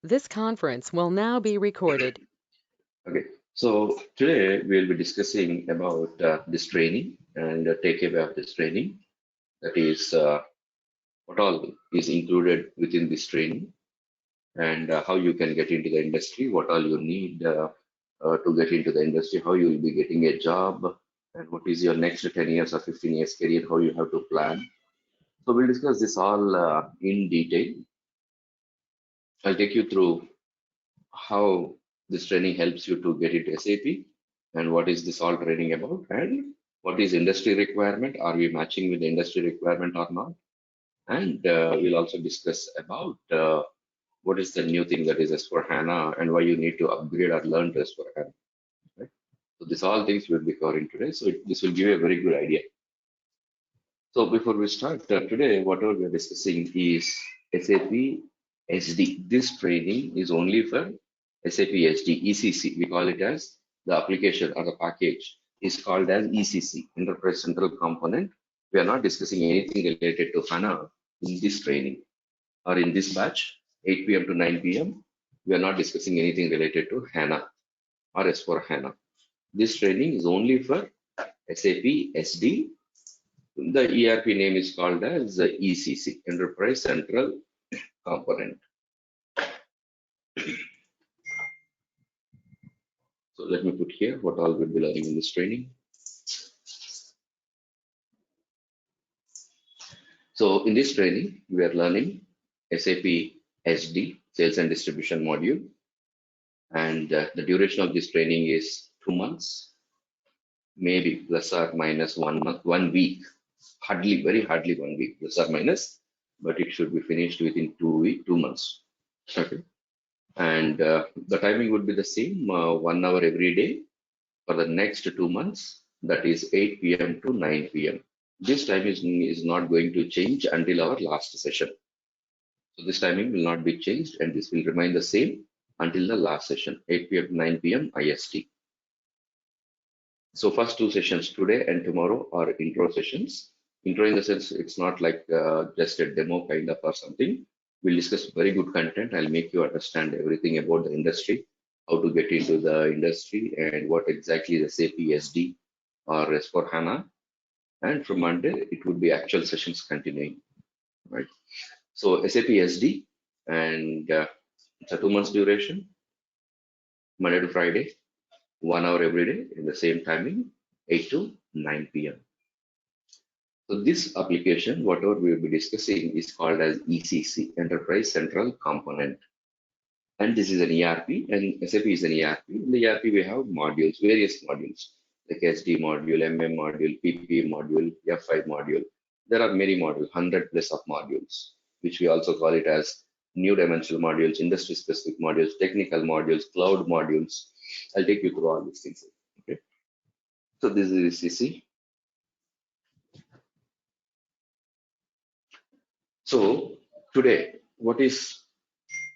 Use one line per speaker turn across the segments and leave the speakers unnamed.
This conference will now be recorded.
Okay, so today we'll be discussing about this training and the takeaway of this training. That is, what all is included within this training and how you can get into the industry, what all you need to get into the industry, how you will be getting a job, and what is your next 10 years or 15 years career, how you have to plan. So we'll discuss this all in detail. I'll take you through how this training helps you to get into SAP and what is this all training about and what is industry requirement. Are we matching with the industry requirement or not? And we'll also discuss about what is the new thing that is S4HANA and why you need to upgrade or learn to S4HANA. Right? So these all things we'll be covering today. So this will give you a very good idea. So before we start today, whatever we are discussing is SAP SD. This training is only for SAP SD, ECC. We call it as the application or the package is called as ECC, Enterprise Central Component. We are not discussing anything related to HANA in this training or in this batch, 8 p.m. to 9 p.m. We are not discussing anything related to HANA or S4HANA. This training is only for SAP SD. The ERP name is called as ECC, Enterprise Central Component. So let me put here what all we'll be learning in this training. So in this training, we are learning SAP SD, Sales and Distribution module. And the duration of this training is 2 months, maybe plus or minus 1 month, 1 week, very hardly 1 week, plus or minus, but it should be finished within 2 months. Okay. And the timing would be the same, 1 hour every day for the next 2 months, that is 8 p.m. to 9 p.m. This time is not going to change until our last session. So this timing will not be changed and this will remain the same until the last session, 8 p.m. to 9 p.m. IST. So first 2 sessions today and tomorrow are intro sessions. Intro in the sense it's not like just a demo kind of or something. We'll discuss very good content. I'll make you understand everything about the industry, how to get into the industry and what exactly is SAP SD or S4HANA. And from Monday, it would be actual sessions continuing, right? So SAP SD and it's a 2 months duration, Monday to Friday, 1 hour every day in the same timing, 8 to 9 p.m. So this application, whatever we will be discussing, is called as ECC, Enterprise Central Component. And this is an ERP, and SAP is an ERP. In the ERP, we have modules, various modules, like SD module, MM module, PP module, F5 module. There are many modules, 100 plus of modules, which we also call it as new dimensional modules, industry specific modules, technical modules, cloud modules. I'll take you through all these things. Okay. So this is ECC. So today, what is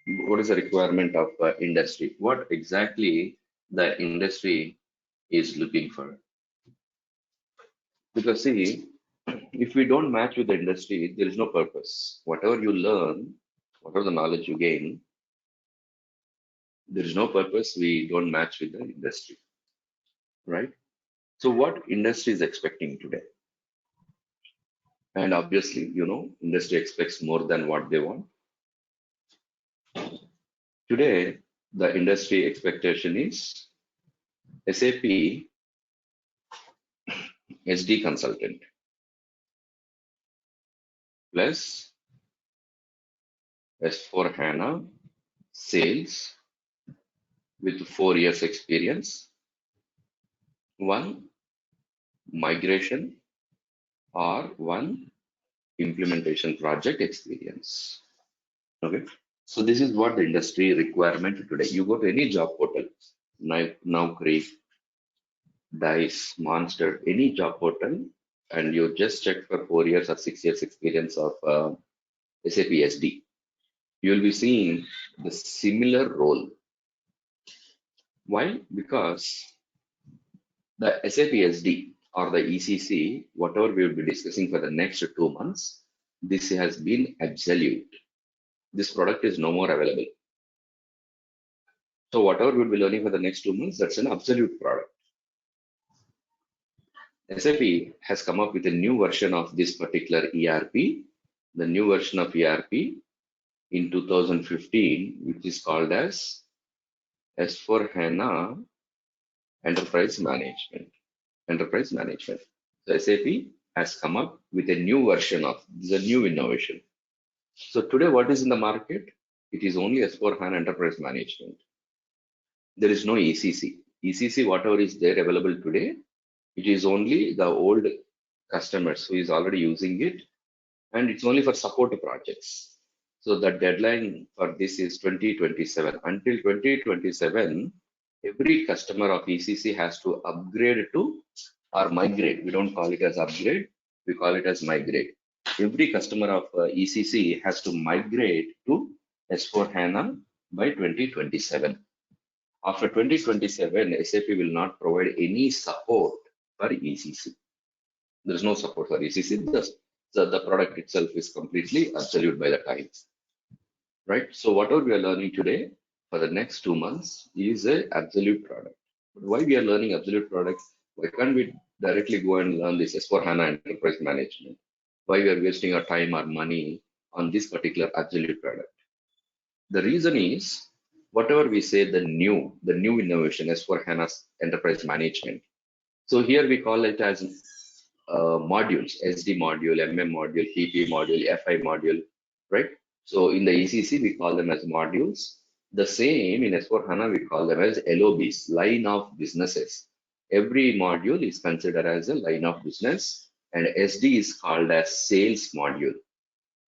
the requirement of industry? What exactly the industry is looking for? Because see, if we don't match with the industry, there is no purpose. Whatever you learn, whatever the knowledge you gain, there is no purpose. We don't match with the industry, right? So what industry is expecting today? And obviously, industry expects more than what they want. Today, the industry expectation is SAP SD consultant plus S4HANA sales with 4 years experience, 1 migration or 1 implementation project experience. Okay, so this is what the industry requirement today. You go to any job portal, Naukri, Dice, Monster, any job portal, and you just check for 4 years or 6 years experience of SAP SD. You will be seeing the similar role. Why? Because the SAP SD or the ECC, whatever we will be discussing for the next 2 months, this has been absolute. This product is no more available. So whatever we'll be learning for the next 2 months, that's an absolute product. SAP has come up with a new version of this particular ERP, the new version of ERP in 2015, which is called as S4HANA Enterprise Management. Enterprise Management. So SAP has come up with a new version of this, is a new innovation. So today, what is in the market? It is only S4HANA Enterprise Management. There is no ECC. ECC, whatever is there available today, it is only the old customers who is already using it, and it's only for support projects. So the deadline for this is 2027. Until 2027, every customer of ECC has to upgrade to or migrate. We don't call it as upgrade, we call it as migrate. Every customer of ECC has to migrate to S4HANA by 2027. After 2027, SAP will not provide any support for ECC. There is no support for ECC. The product itself is completely absolute by the time. Right? So whatever we are learning today for the next 2 months is a absolute product. But why we are learning absolute products? Why can't we directly go and learn this S4HANA Enterprise Management? Why we are wasting our time or money on this particular absolute product? The reason is whatever we say the new innovation S4HANA Enterprise Management. So here we call it as modules, SD module, MM module, PP module, FI module, right? So in the ECC, we call them as modules. The same in S4HANA, we call them as LOBs, line of businesses. Every module is considered as a line of business, and SD is called as sales module.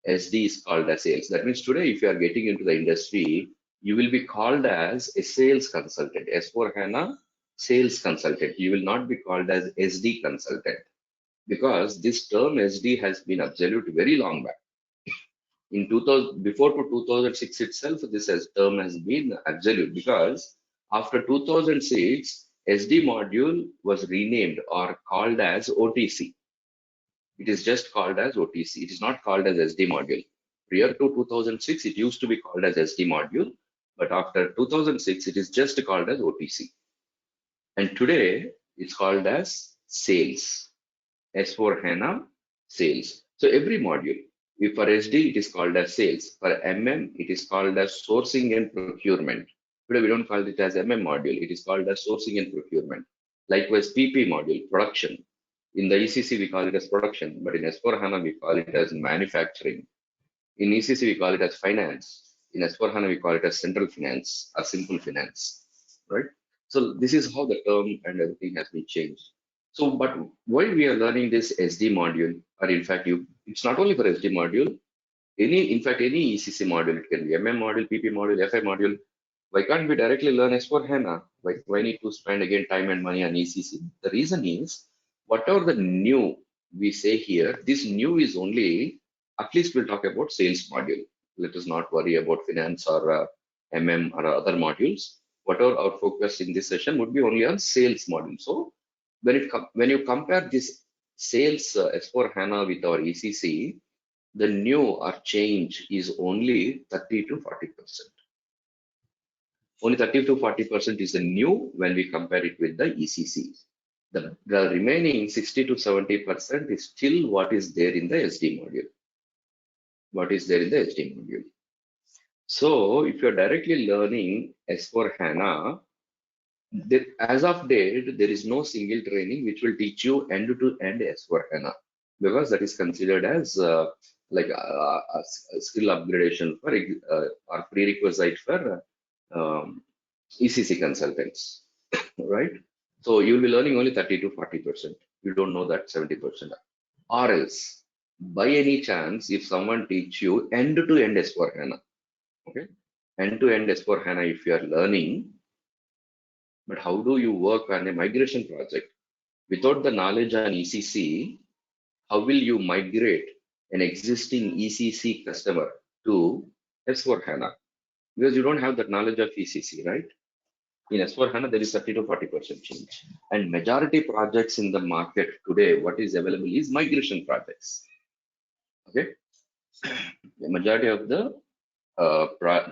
SD is called as sales. That means today, if you are getting into the industry, you will be called as a sales consultant, S4HANA sales consultant. You will not be called as SD consultant, because this term SD has been absolute very long back. In 2000, before to 2006 itself, this term has been absolute, because after 2006, SD module was renamed or called as OTC. It is just called as OTC. It is not called as SD module. Prior to 2006, it used to be called as SD module, but after 2006, it is just called as OTC. And today, it's called as sales. S4HANA sales. So every module, if for SD, it is called as sales. For MM, it is called as sourcing and procurement. Today, we don't call it as MM module. It is called as sourcing and procurement. Likewise, PP module, production. In the ECC, we call it as production, but in S4HANA, we call it as manufacturing. In ECC, we call it as finance. In S4HANA, we call it as central finance or simple finance, right? So this is how the term and everything has been changed. So, but why we are learning this SD module, or in fact, it's not only for SD module, in fact, any ECC module, it can be MM module, PP module, FI module. Why can't we directly learn S4HANA? Why need to spend again time and money on ECC? The reason is, whatever the new we say here, this new is only, at least we'll talk about sales module. Let us not worry about finance or MM or other modules. Whatever our focus in this session would be only on sales module. So when you compare this sales S4HANA with our ECC, the new or change is only 30 to 40%. Only 30 to 40% is the new when we compare it with the ECC. The remaining 60 to 70% is still what is there in the SD module. What is there in the SD module? So if you're directly learning S4HANA, as of date, there is no single training which will teach you end-to-end S4HANA, because that is considered as like a skill upgradation for or prerequisite for ECC consultants, right? So you'll be learning only 30 to 40%. You don't know that 70%. Or else, by any chance, if someone teach you end-to-end S4HANA, okay, end-to-end S4HANA, if you are learning, but how do you work on a migration project? Without the knowledge on ECC, how will you migrate an existing ECC customer to S4HANA? Because you don't have that knowledge of ECC, right? In S4HANA, there is 30 to 40% change. And majority projects in the market today, what is available is migration projects. Okay. The majority of the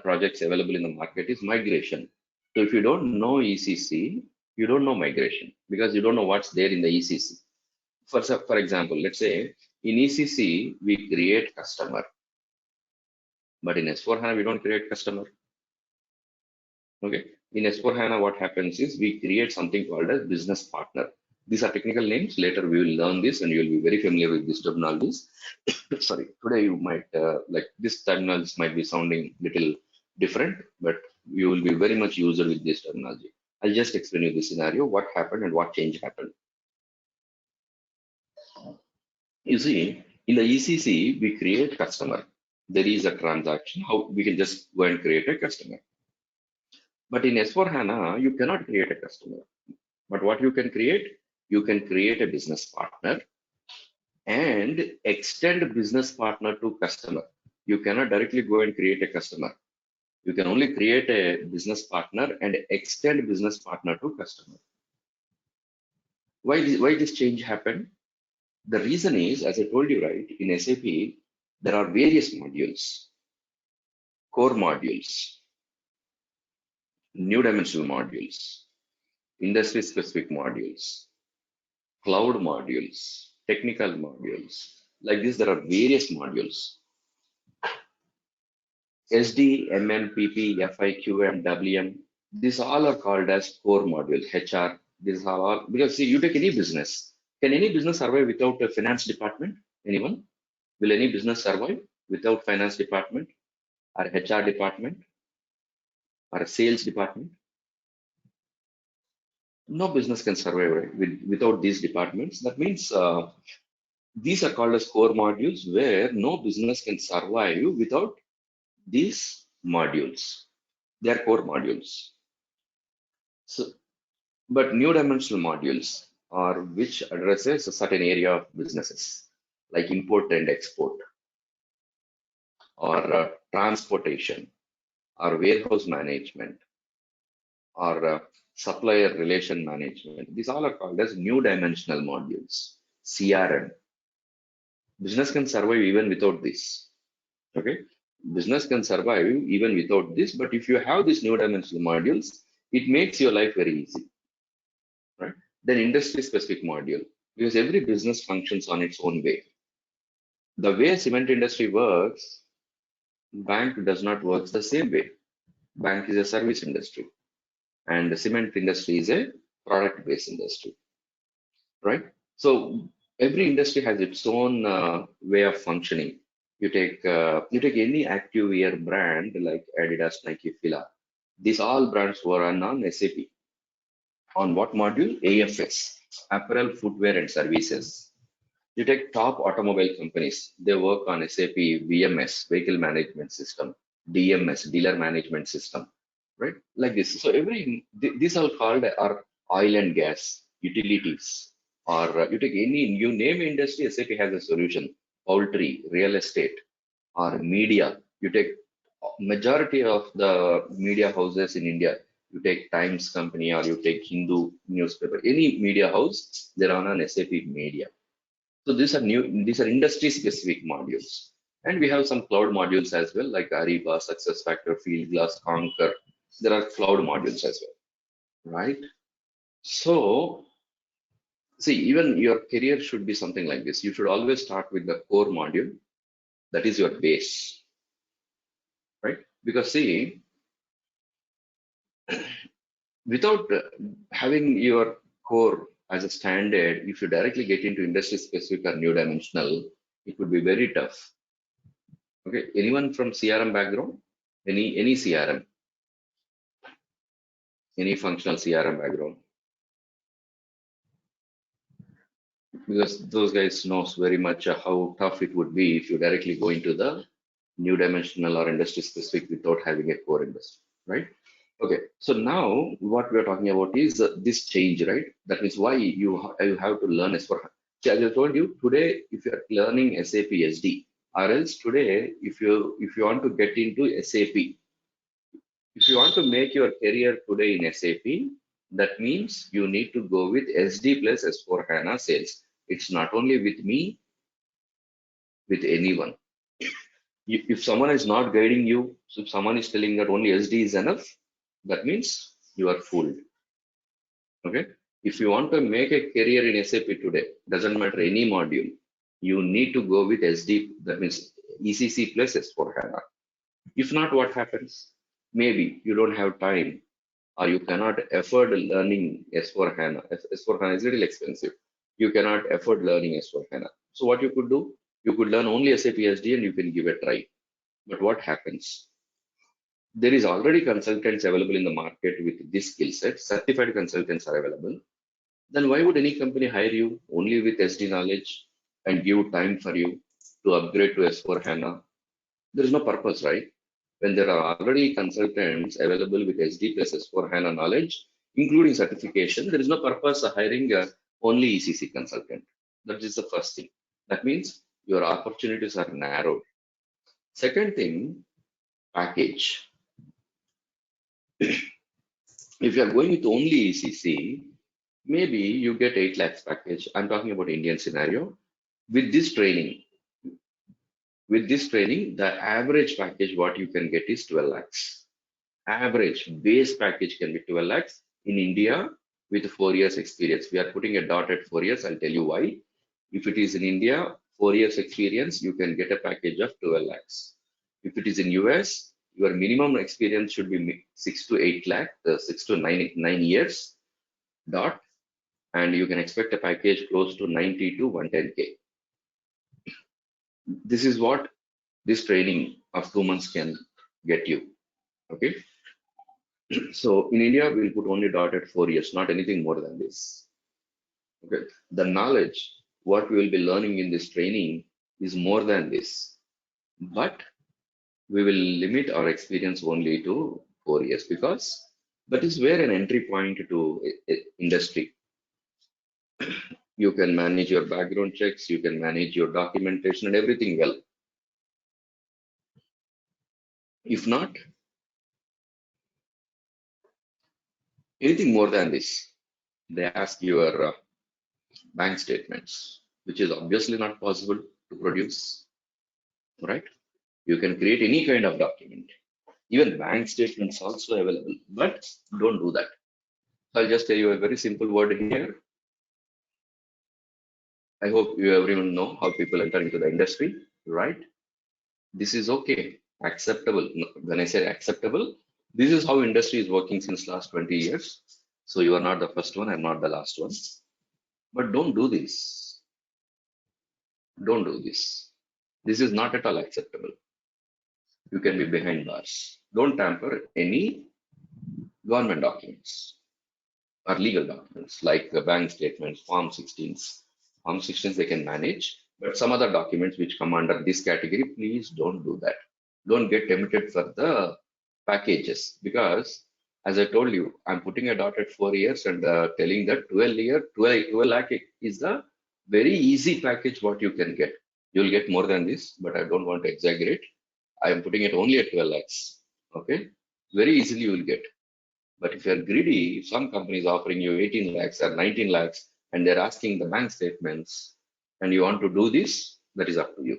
projects available in the market is migration. So if you don't know ECC, you don't know migration because you don't know what's there in the ECC. For example, let's say in ECC, we create customer, but in S4HANA, we don't create customer. Okay. In S4HANA, what happens is we create something called as business partner. These are technical names. Later, we will learn this and you will be very familiar with these terminologies. Sorry, today you might, like this terminologies might be sounding little different, but you will be very much used with this terminology. I'll just explain you the scenario, what happened and what change happened. You see, in the ECC, we create customer. There is a transaction, how we can just go and create a customer. But in S4HANA, you cannot create a customer. But what you can create? You can create a business partner and extend business partner to customer. You cannot directly go and create a customer. You can only create a business partner and extend business partner to customer. Why this change happened? The reason is, as I told you, right, in SAP, there are various modules, core modules, new dimensional modules, industry specific modules, cloud modules, technical modules. Like this, there are various modules. SD, MM, PP, FI, QM, WM, these all are called as core modules, HR. These are all, because see, you take any business. Can any business survive without a finance department? Anyone? Will any business survive without finance department or HR department or a sales department? No business can survive, right, without these departments. That means these are called as core modules where no business can survive without these modules. They are core modules. So, but new dimensional modules are which addresses a certain area of businesses like import and export or transportation or warehouse management or supplier relation management. These all are called as new dimensional modules. CRM. Business can survive even without this. Okay. Business can survive even without this, but if you have these new dimensional modules, it makes your life very easy. Right? Then industry specific module, because every business functions on its own way. The way cement industry works, bank does not work the same way. Bank is a service industry and the cement industry is a product based industry, right? So every industry has its own way of functioning. You take any active wear brand like Adidas, Nike, Fila. These all brands were run on SAP. On what module? AFS, apparel, footwear, and services. You take top automobile companies, they work on SAP VMS, vehicle management system, DMS, dealer management system, right? Like this. So these are called are oil and gas, utilities, or you take you name industry, SAP has a solution. Poultry, real estate, or media. You take majority of the media houses in India. You take Times company or you take Hindu newspaper, any media house, they're on an SAP media. So these are industry specific modules. And we have some cloud modules as well, like Ariba, SuccessFactors, Fieldglass, Concur. There are cloud modules as well, right? So, see, even your career should be something like this. You should always start with the core module. That is your base, right? Because see, without having your core as a standard, if you directly get into industry specific or new dimensional, it would be very tough. Okay, anyone from CRM background? Any CRM? Any functional CRM background? Because those guys knows very much how tough it would be if you directly go into the new dimensional or industry specific without having a core industry, right? Okay, so now what we are talking about is this change, right? That means why you have to learn S4HANA. See, as I told you today, if you are learning SAP SD, or else today, if you want to get into SAP, if you want to make your career today in SAP, that means you need to go with SD plus S4HANA sales. It's not only with me, with anyone. If someone is not guiding you, so if someone is telling that only SD is enough, that means you are fooled. Okay. If you want to make a career in SAP today, doesn't matter any module, you need to go with SD, that means ECC plus S4HANA. If not, what happens? Maybe you don't have time or you cannot afford learning S4HANA. S4HANA is little expensive. You cannot afford learning S4HANA. So what you could do, you could learn only SAP SD and you can give a try. But what happens? There is already consultants available in the market with this skill set. Certified consultants are available. Then why would any company hire you only with SD knowledge and give time for you to upgrade to S4HANA? There is no purpose, right? When there are already consultants available with SD plus S4HANA knowledge, including certification, there is no purpose of hiring only ECC consultant. That is the first thing. That means your opportunities are narrowed. Second thing, package. If you are going with only ECC, maybe you get 8 lakhs package. I'm talking about Indian scenario. With this training, the average package what you can get is 12 lakhs. Average base package can be 12 lakhs in India with 4 years experience. We are putting a dot at 4 years. I'll tell you why. If it is in India, 4 years experience, you can get a package of 12 lakhs. If it is in US, your minimum experience should be 6 to 8 lakh, 6 to 9 years dot, and you can expect a package close to 90 to 110K. This is what this training of 2 months can get you. Okay. So in India, we'll put only dot at 4 years, not anything more than this. Okay. The knowledge, what we will be learning in this training is more than this, but we will limit our experience only to 4 years because that is where an entry point to industry. You can manage your background checks, you can manage your documentation and everything well. If not, anything more than this, they ask your bank statements, which is obviously not possible to produce, right? You can create any kind of document, even bank statements also available, but don't do that. I'll just tell you a very simple word here. I hope you everyone know how people enter into the industry, right? This is okay, acceptable. When I say acceptable, this is how industry is working since last 20 years. So you are not the first one, I'm not the last one. But don't do this. Don't do this. This is not at all acceptable. You can be behind bars. Don't tamper any government documents or legal documents like the bank statements, Form 16s. Form 16s they can manage, but some other documents which come under this category, please don't do that. Don't get tempted for the packages because, as I told you, I'm putting a dot at 4 years and telling that 12 lakh is the very easy package what you can get. You'll get more than this, but I don't want to exaggerate. I am putting it only at 12 lakhs. Okay, very easily you will get. But if you're greedy, if some company is offering you 18 lakhs or 19 lakhs and they're asking the bank statements and you want to do this, that is up to you.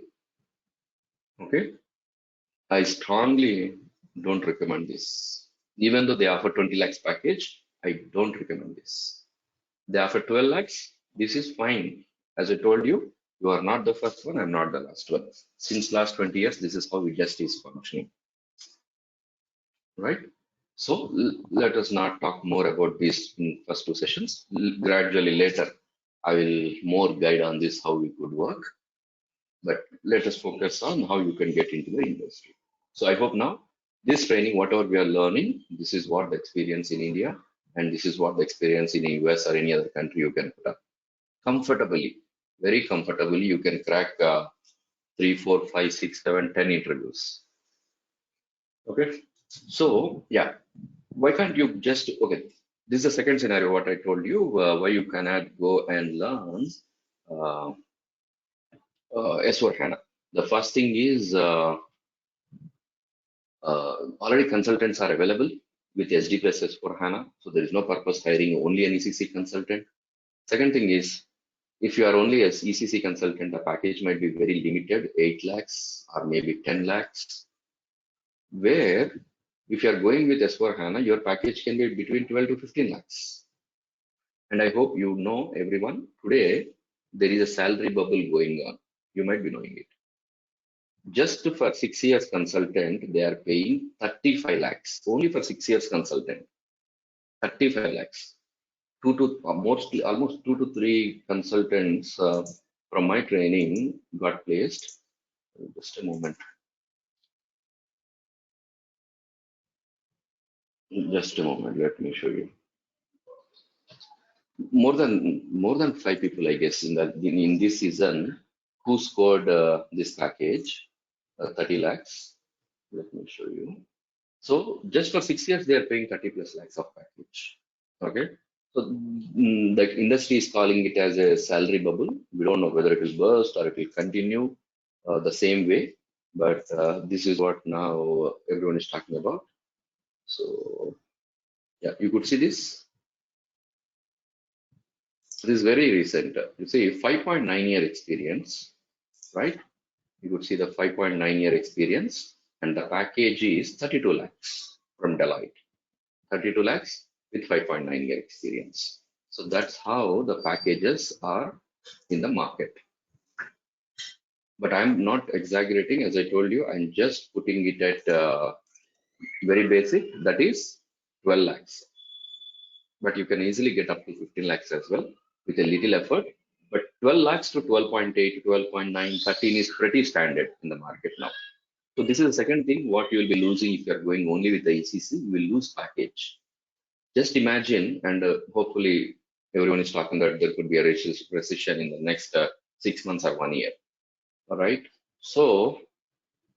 Okay. I strongly don't recommend this. Even though they offer 20 lakhs package, I don't recommend this. They offer 12 lakhs. This is fine. As I told you, you are not the first one. I'm not the last one. Since last 20 years, this is how industry is functioning. Right? So let us not talk more about this in first 2 sessions. Gradually later, I will more guide on this, how we could work. But let us focus on how you can get into the industry. So I hope now this training, whatever we are learning, this is what the experience in India and this is what the experience in the US or any other country you can put up. Comfortably, very comfortably, you can crack 3, 4, 5, 6, 7, 10 interviews. Okay. So yeah, why can't you just, okay, this is the second scenario what I told you, why you cannot go and learn S4HANA. The first thing is already consultants are available with SD plus S4HANA, so there is no purpose hiring only an ECC consultant. Second thing is, if you are only an ECC consultant, the package might be very limited, 8 lakhs or maybe 10 lakhs, where If you are going with S4HANA, your package can be between 12 to 15 lakhs. And I hope you know, everyone, today there is a salary bubble going on. You might be knowing it. Just for 6 years consultant, they are paying 35 lakhs only for 6 years consultant. 35 lakhs. Mostly almost 2 to 3 consultants from my training got placed. Just a moment. Just a moment. Let me show you. More than 5 people, I guess, in this season who scored this package, 30 lakhs. Let me show you. So just for 6 years, they are paying 30 plus lakhs of package. Okay. So the industry is calling it as a salary bubble. We don't know whether it will burst or it will continue the same way. But this is what now everyone is talking about. So yeah, you could see this. This is very recent. You see 5.9 year experience, right? You could see the 5.9 year experience, and the package is 32 lakhs from Deloitte. 32 lakhs with 5.9 year experience. So that's how the packages are in the market. But I'm not exaggerating, as I told you, I'm just putting it at very basic, that is 12 lakhs. But you can easily get up to 15 lakhs as well with a little effort. But 12 lakhs to 12.8, 12.9, 13 is pretty standard in the market now. So this is the second thing, what you will be losing if you're going only with the ECC, you will lose package. Just imagine, and hopefully everyone is talking that there could be a recession in the next 6 months or 1 year. All right. So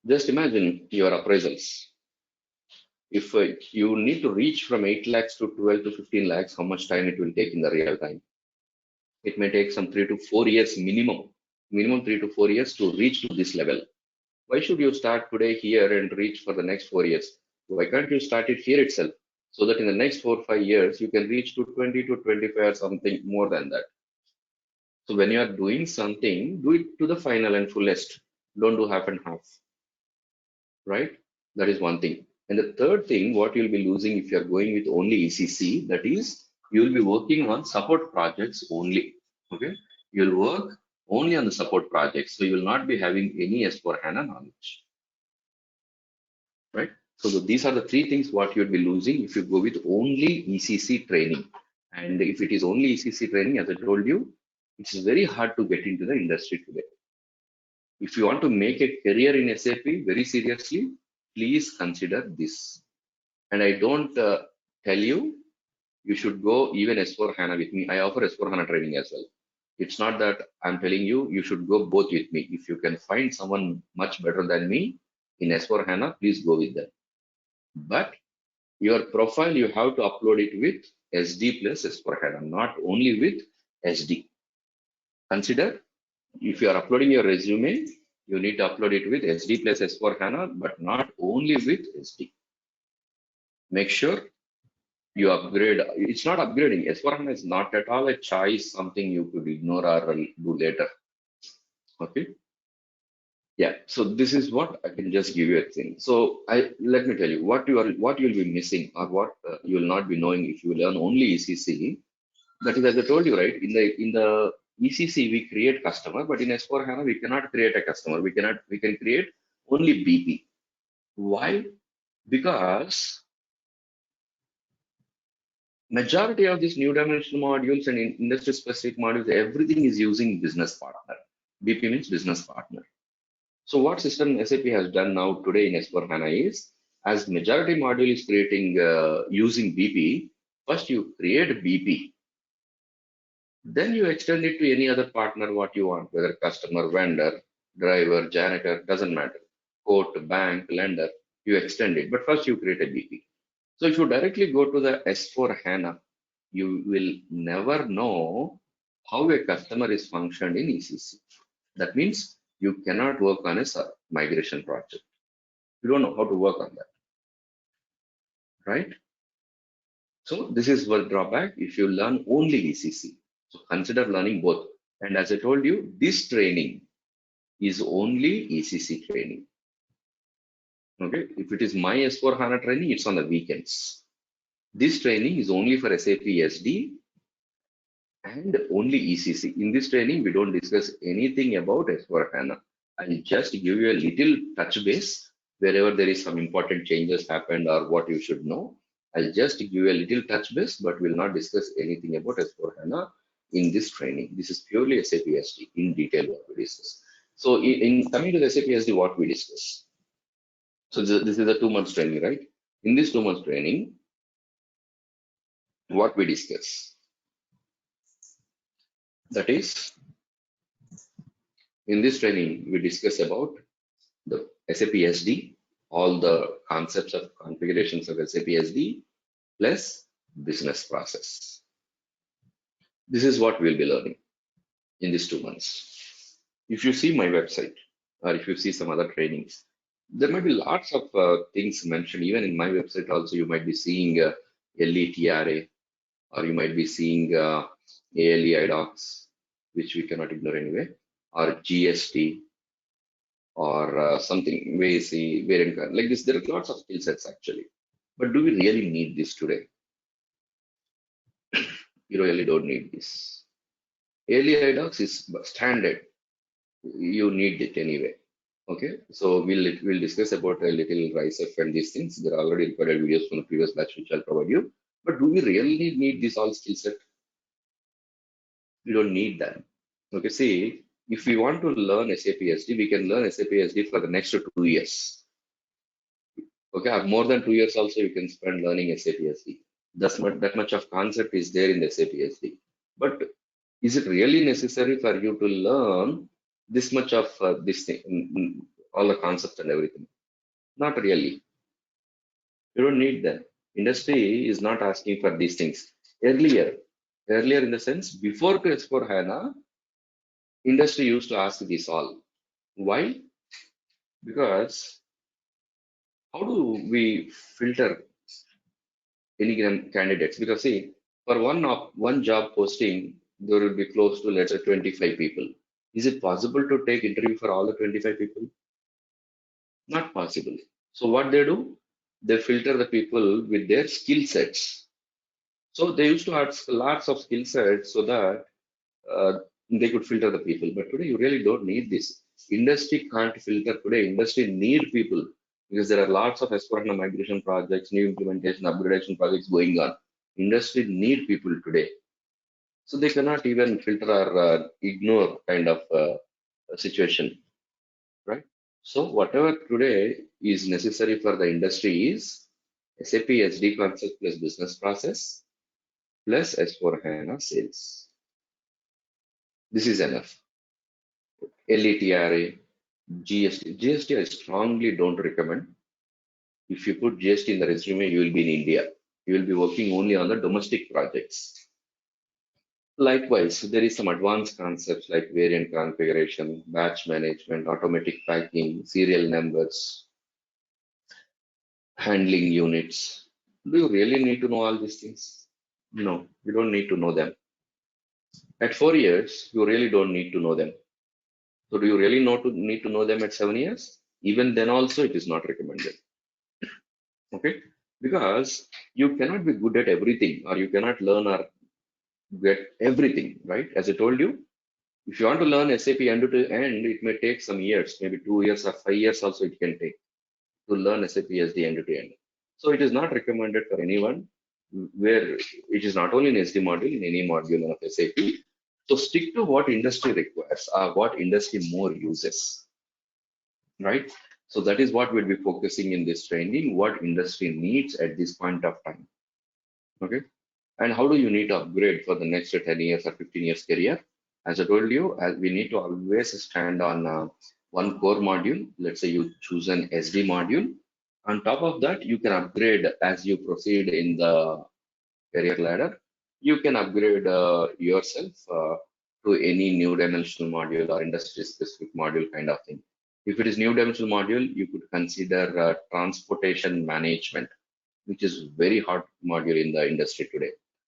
just imagine your appraisals. If you need to reach from 8 lakhs to 12 to 15 lakhs, how much time it will take in the real time? It may take some 3 to 4 years minimum 3 to 4 years to reach to this level. Why should you start today here and reach for the next 4 years? Why can't you start it here itself? So that in the next 4 or 5 years, you can reach to 20 to 25 or something more than that. So when you are doing something, do it to the final and fullest. Don't do half and half, right? That is one thing. And the third thing, what you'll be losing if you're going with only ECC, that is, you'll be working on support projects only, okay? You'll work only on the support projects. So you will not be having any S4HANA knowledge, right? So these are the three things what you'll be losing if you go with only ECC training. And if it is only ECC training, as I told you, it's very hard to get into the industry today. If you want to make a career in SAP very seriously, please consider this. And I don't tell you, you should go even S4HANA with me. I offer S4HANA training as well. It's not that I'm telling you, you should go both with me. If you can find someone much better than me in S4HANA, please go with them. But your profile, you have to upload it with SD plus S4HANA, not only with SD. Consider, if you are uploading your resume, you need to upload it with SD plus S4HANA, but not only with SD. Make sure you upgrade. It's not upgrading. S4HANA is not at all a choice, something you could ignore or do later. Okay. Yeah. So this is what I can just give you a thing. So let me tell you what you'll be missing, or what you will not be knowing if you learn only ECC. That is, as I told you, right? In the ECC we create customer, but in S4HANA we cannot create a customer. We can create only BP. Why? Because majority of these new dimensional modules and industry specific modules, everything is using business partner. BP means business partner. So what system SAP has done now today in S4HANA is, as majority module is creating using BP, first you create BP. Then you extend it to any other partner what you want, whether customer, vendor, driver, janitor, doesn't matter. Court, bank, lender, you extend it. But first you create a BP. So if you directly go to the S4HANA, you will never know how a customer is functioned in ECC. That means you cannot work on a migration project. You don't know how to work on that, right? So this is one drawback if you learn only ECC. So consider learning both. And as I told you, this training is only ECC training. Okay, if it is my S4 HANA training, it's on the weekends. This training is only for SAP SD and only ECC. In this training, we don't discuss anything about S4 HANA. I'll just give you a little touch base wherever there is some important changes happened or what you should know. I'll just give you a little touch base, but will not discuss anything about S4 HANA in this training. This is purely SAP SD in detail what we discuss. So in coming to the SAP SD, what we discuss. So this is a 2 months training, right? In this 2 months training, what we discuss, that is, in this training, we discuss about the SAP SD, all the concepts of configurations of SAP SD, plus business process. This is what we'll be learning in these 2 months. If you see my website, or if you see some other trainings, there might be lots of things mentioned. Even in my website also, you might be seeing LETRA, or you might be seeing ALE IDOCS, which we cannot ignore anyway, or GST, or something VAC, variant like this. There are lots of skill sets actually, but do we really need this today? You really don't need this. ALE IDOCS is standard. You need it anyway. Okay, so we'll discuss about a little RISE-F and these things. There are already recorded videos from the previous batch which I'll provide you. But do we really need this all skill set? We don't need that. Okay, see, if we want to learn SAP SD, we can learn SAP SD for the next 2 years. Okay, or more than 2 years also you can spend learning SAP SD. That much of concept is there in the SAP SD. But is it really necessary for you to learn this much of this thing, all the concepts and everything? Not really. You don't need that. Industry is not asking for these things. Earlier in the sense, before S4 HANA, industry used to ask this all. Why? Because how do we filter any candidates? Because see, for one job posting, there will be close to, let's say, 25 people. Is it possible to take interview for all the 25 people? Not possible. So what they do? They filter the people with their skill sets. So they used to ask lots of skill sets so that they could filter the people. But today you really don't need this. Industry can't filter today. Industry need people because there are lots of S4HANA migration projects, new implementation, upgradation projects going on. Industry need people today. So they cannot even filter or ignore kind of situation, right? So whatever today is necessary for the industry is SAP SD concept plus business process plus S4HANA sales. This is enough. LETRA, GST I strongly don't recommend. If you put GST in the resume, you will be in India. You will be working only on the domestic projects. Likewise, there is some advanced concepts like variant configuration, batch management, automatic packing, serial numbers, handling units. Do you really need to know all these things? No, you don't need to know them. At 4 years, you really don't need to know them. So do you really need to know them at 7 years? Even then also it is not recommended. Okay, because you cannot be good at everything or you cannot learn or get everything, right? As I told you, if you want to learn SAP end to end, it may take some years, maybe 2 years or 5 years also it can take to learn SAP SD end to end. So it is not recommended for anyone where it is not only in SD module, in any module of SAP. So stick to what industry requires or what industry more uses, right? So that is what we'll be focusing in this training, what industry needs at this point of time. Okay. And how do you need to upgrade for the next 10 years or 15 years career? As I told you, we need to always stand on one core module. Let's say you choose an SD module. On top of that, you can upgrade as you proceed in the career ladder. You can upgrade yourself to any new dimensional module or industry specific module kind of thing. If it is new dimensional module, you could consider transportation management, which is very hot module in the industry today.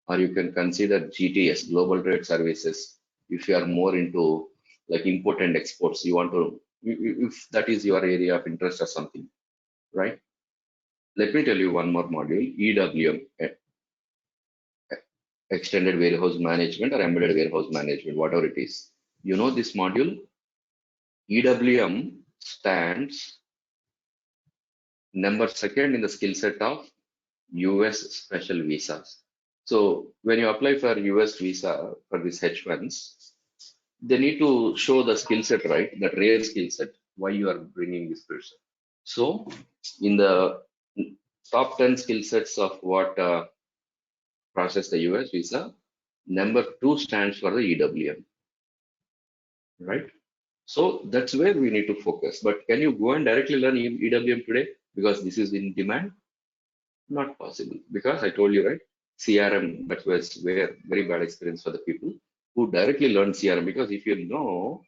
Or you can consider GTS, Global Trade Services, if you are more into like import and exports, you want to, if that is your area of interest or something. right? Let me tell you one more module, EWM, Extended Warehouse Management or Embedded Warehouse Management, whatever it is. You know this module, EWM stands number second in the skill set of US special visas. So when you apply for US visa for this H1s, they need to show the skill set, right? That rare skill set, why you are bringing this person. So in the top 10 skill sets of what process the US visa, number 2 stands for the EWM, right? So that's where we need to focus. But can you go and directly learn EWM today? Because this is in demand? Not possible. Because I told you, right? CRM, that was where very bad experience for the people who directly learn CRM. Because if you know,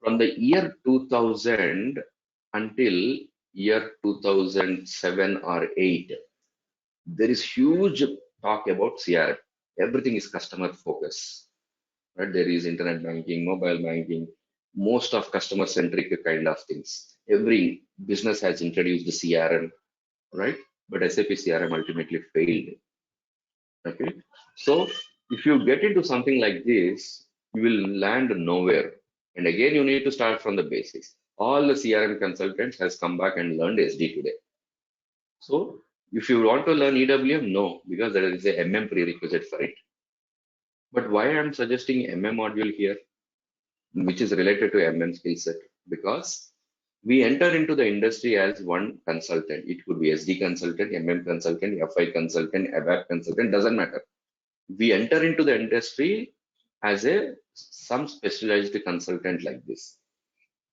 from the year 2000 until year 2007 or 8, there is huge talk about CRM. Everything is customer focus, right? There is internet banking, mobile banking, most of customer centric kind of things. Every business has introduced the CRM, right? But SAP CRM ultimately failed. Okay, so if you get into something like this, you will land nowhere. And again, you need to start from the basics. All the CRM consultants has come back and learned SD today. So if you want to learn EWM, no, because there is a MM prerequisite for it. But why I'm suggesting MM module here, which is related to MM skill set? Because we enter into the industry as one consultant. It could be SD consultant, MM consultant, FI consultant, ABAP consultant, doesn't matter. We enter into the industry as some specialized consultant like this.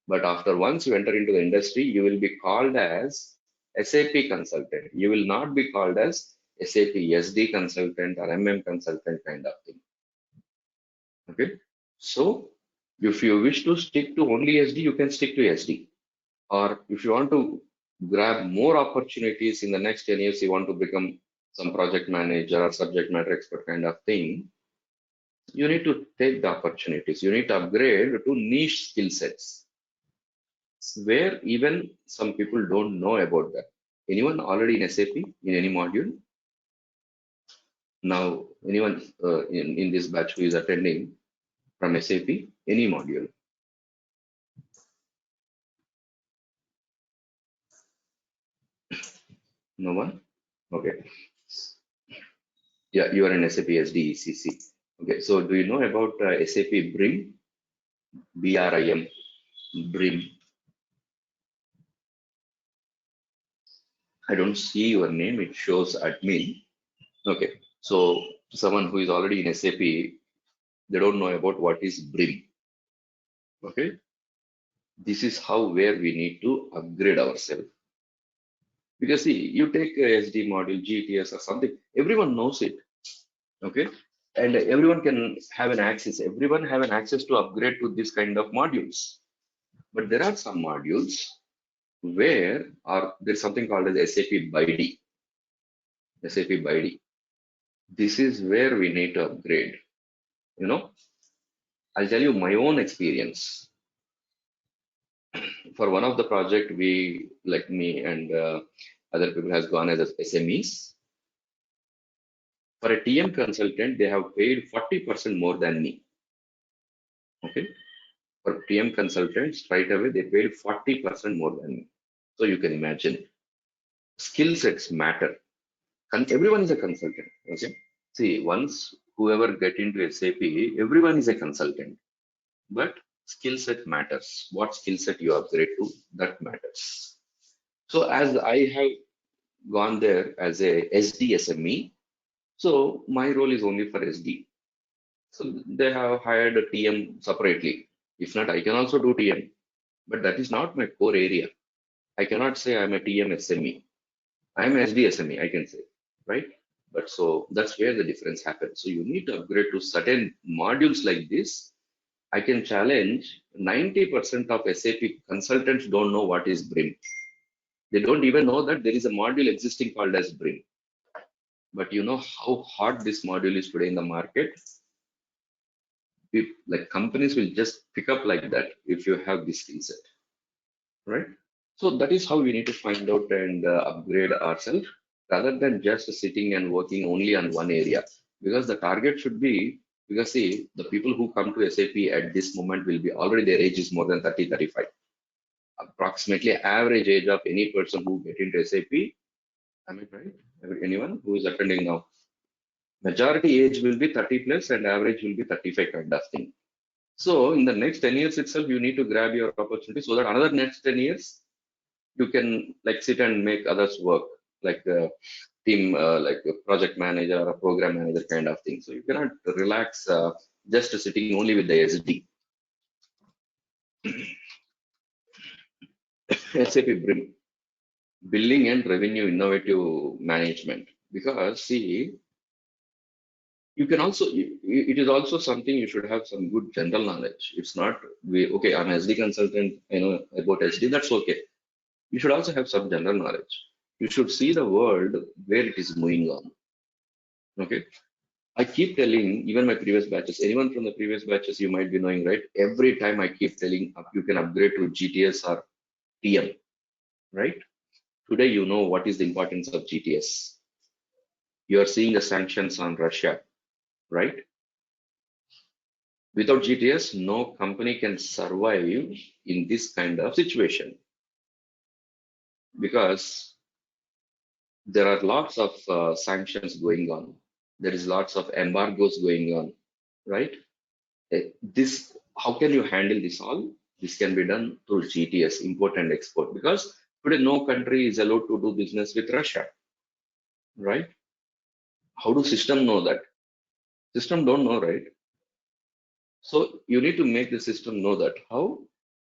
But after once you enter into the industry, you will be called as SAP consultant. You will not be called as SAP SD consultant or MM consultant kind of thing. Okay. So if you wish to stick to only SD, you can stick to SD. Or if you want to grab more opportunities in the next 10 years, you want to become some project manager or subject matter expert kind of thing, you need to take the opportunities. You need to upgrade to niche skill sets where even some people don't know about that. Anyone already in SAP in any module? Now, anyone in this batch who is attending from SAP, any module? No one? Okay. Yeah, you are in SAP SD ECC. Okay, so do you know about SAP BRIM? BRIM, BRIM. I don't see your name, it shows admin. Okay, so someone who is already in SAP, they don't know about what is BRIM. Okay, this is how where we need to upgrade ourselves. Because see, you take a SD module, GTS or something, everyone knows it. Okay, and everyone can have an access. Everyone have an access to upgrade to this kind of modules. But there are some modules where there's something called as SAP BID. SAP BID. This is where we need to upgrade. You know, I'll tell you my own experience. For one of the project, we, like me and other people has gone as SMEs. For a TM consultant, they have paid 40% more than me. Okay, for TM consultants, right away they paid 40% more than me. So you can imagine, skill sets matter. Everyone is a consultant. Okay, see, once whoever get into SAP, everyone is a consultant. But skill set matters. What skill set you upgrade to, that matters. So as I have gone there as a SD SME, so my role is only for SD. So they have hired a TM separately. If not, I can also do TM, but that is not my core area. I cannot say I'm a TM SME. I'm an SD SME, I can say, right? But so that's where the difference happens. So you need to upgrade to certain modules like this. I can challenge 90% of SAP consultants don't know what is BRIM. They don't even know that there is a module existing called as BRIM. But you know how hot this module is today in the market? Like companies will just pick up like that if you have this skill set, right? So that is how we need to find out and upgrade ourselves rather than just sitting and working only on one area. Because the target should be, because see, the people who come to SAP at this moment will be already their age is more than 30, 35. Approximately average age of any person who get into SAP, am I right? Anyone who is attending now? Majority age will be 30 plus and average will be 35 kind of thing. So in the next 10 years itself, you need to grab your opportunity so that another next 10 years, you can like sit and make others work like a team, like a project manager or a program manager kind of thing. So you cannot relax just sitting only with the SD. SAP BRIM, Billing and Revenue Innovative Management. Because see, you can also, it is also something you should have some good general knowledge. It's not, okay, I'm an SD consultant, I know about SD, that's okay. You should also have some general knowledge. You should see the world where it is moving on. Okay. I keep telling even my previous batches, anyone from the previous batches you might be knowing, right? Every time I keep telling you can upgrade to GTS or TM, right? Today you know what is the importance of GTS. You are seeing the sanctions on Russia, right? Without GTS, no company can survive in this kind of situation because there are lots of sanctions going on. There is lots of embargoes going on, right? This, how can you handle this all? This can be done through GTS, import and export, because today no country is allowed to do business with Russia, right? How do system know that? System don't know, right? So you need to make the system know that how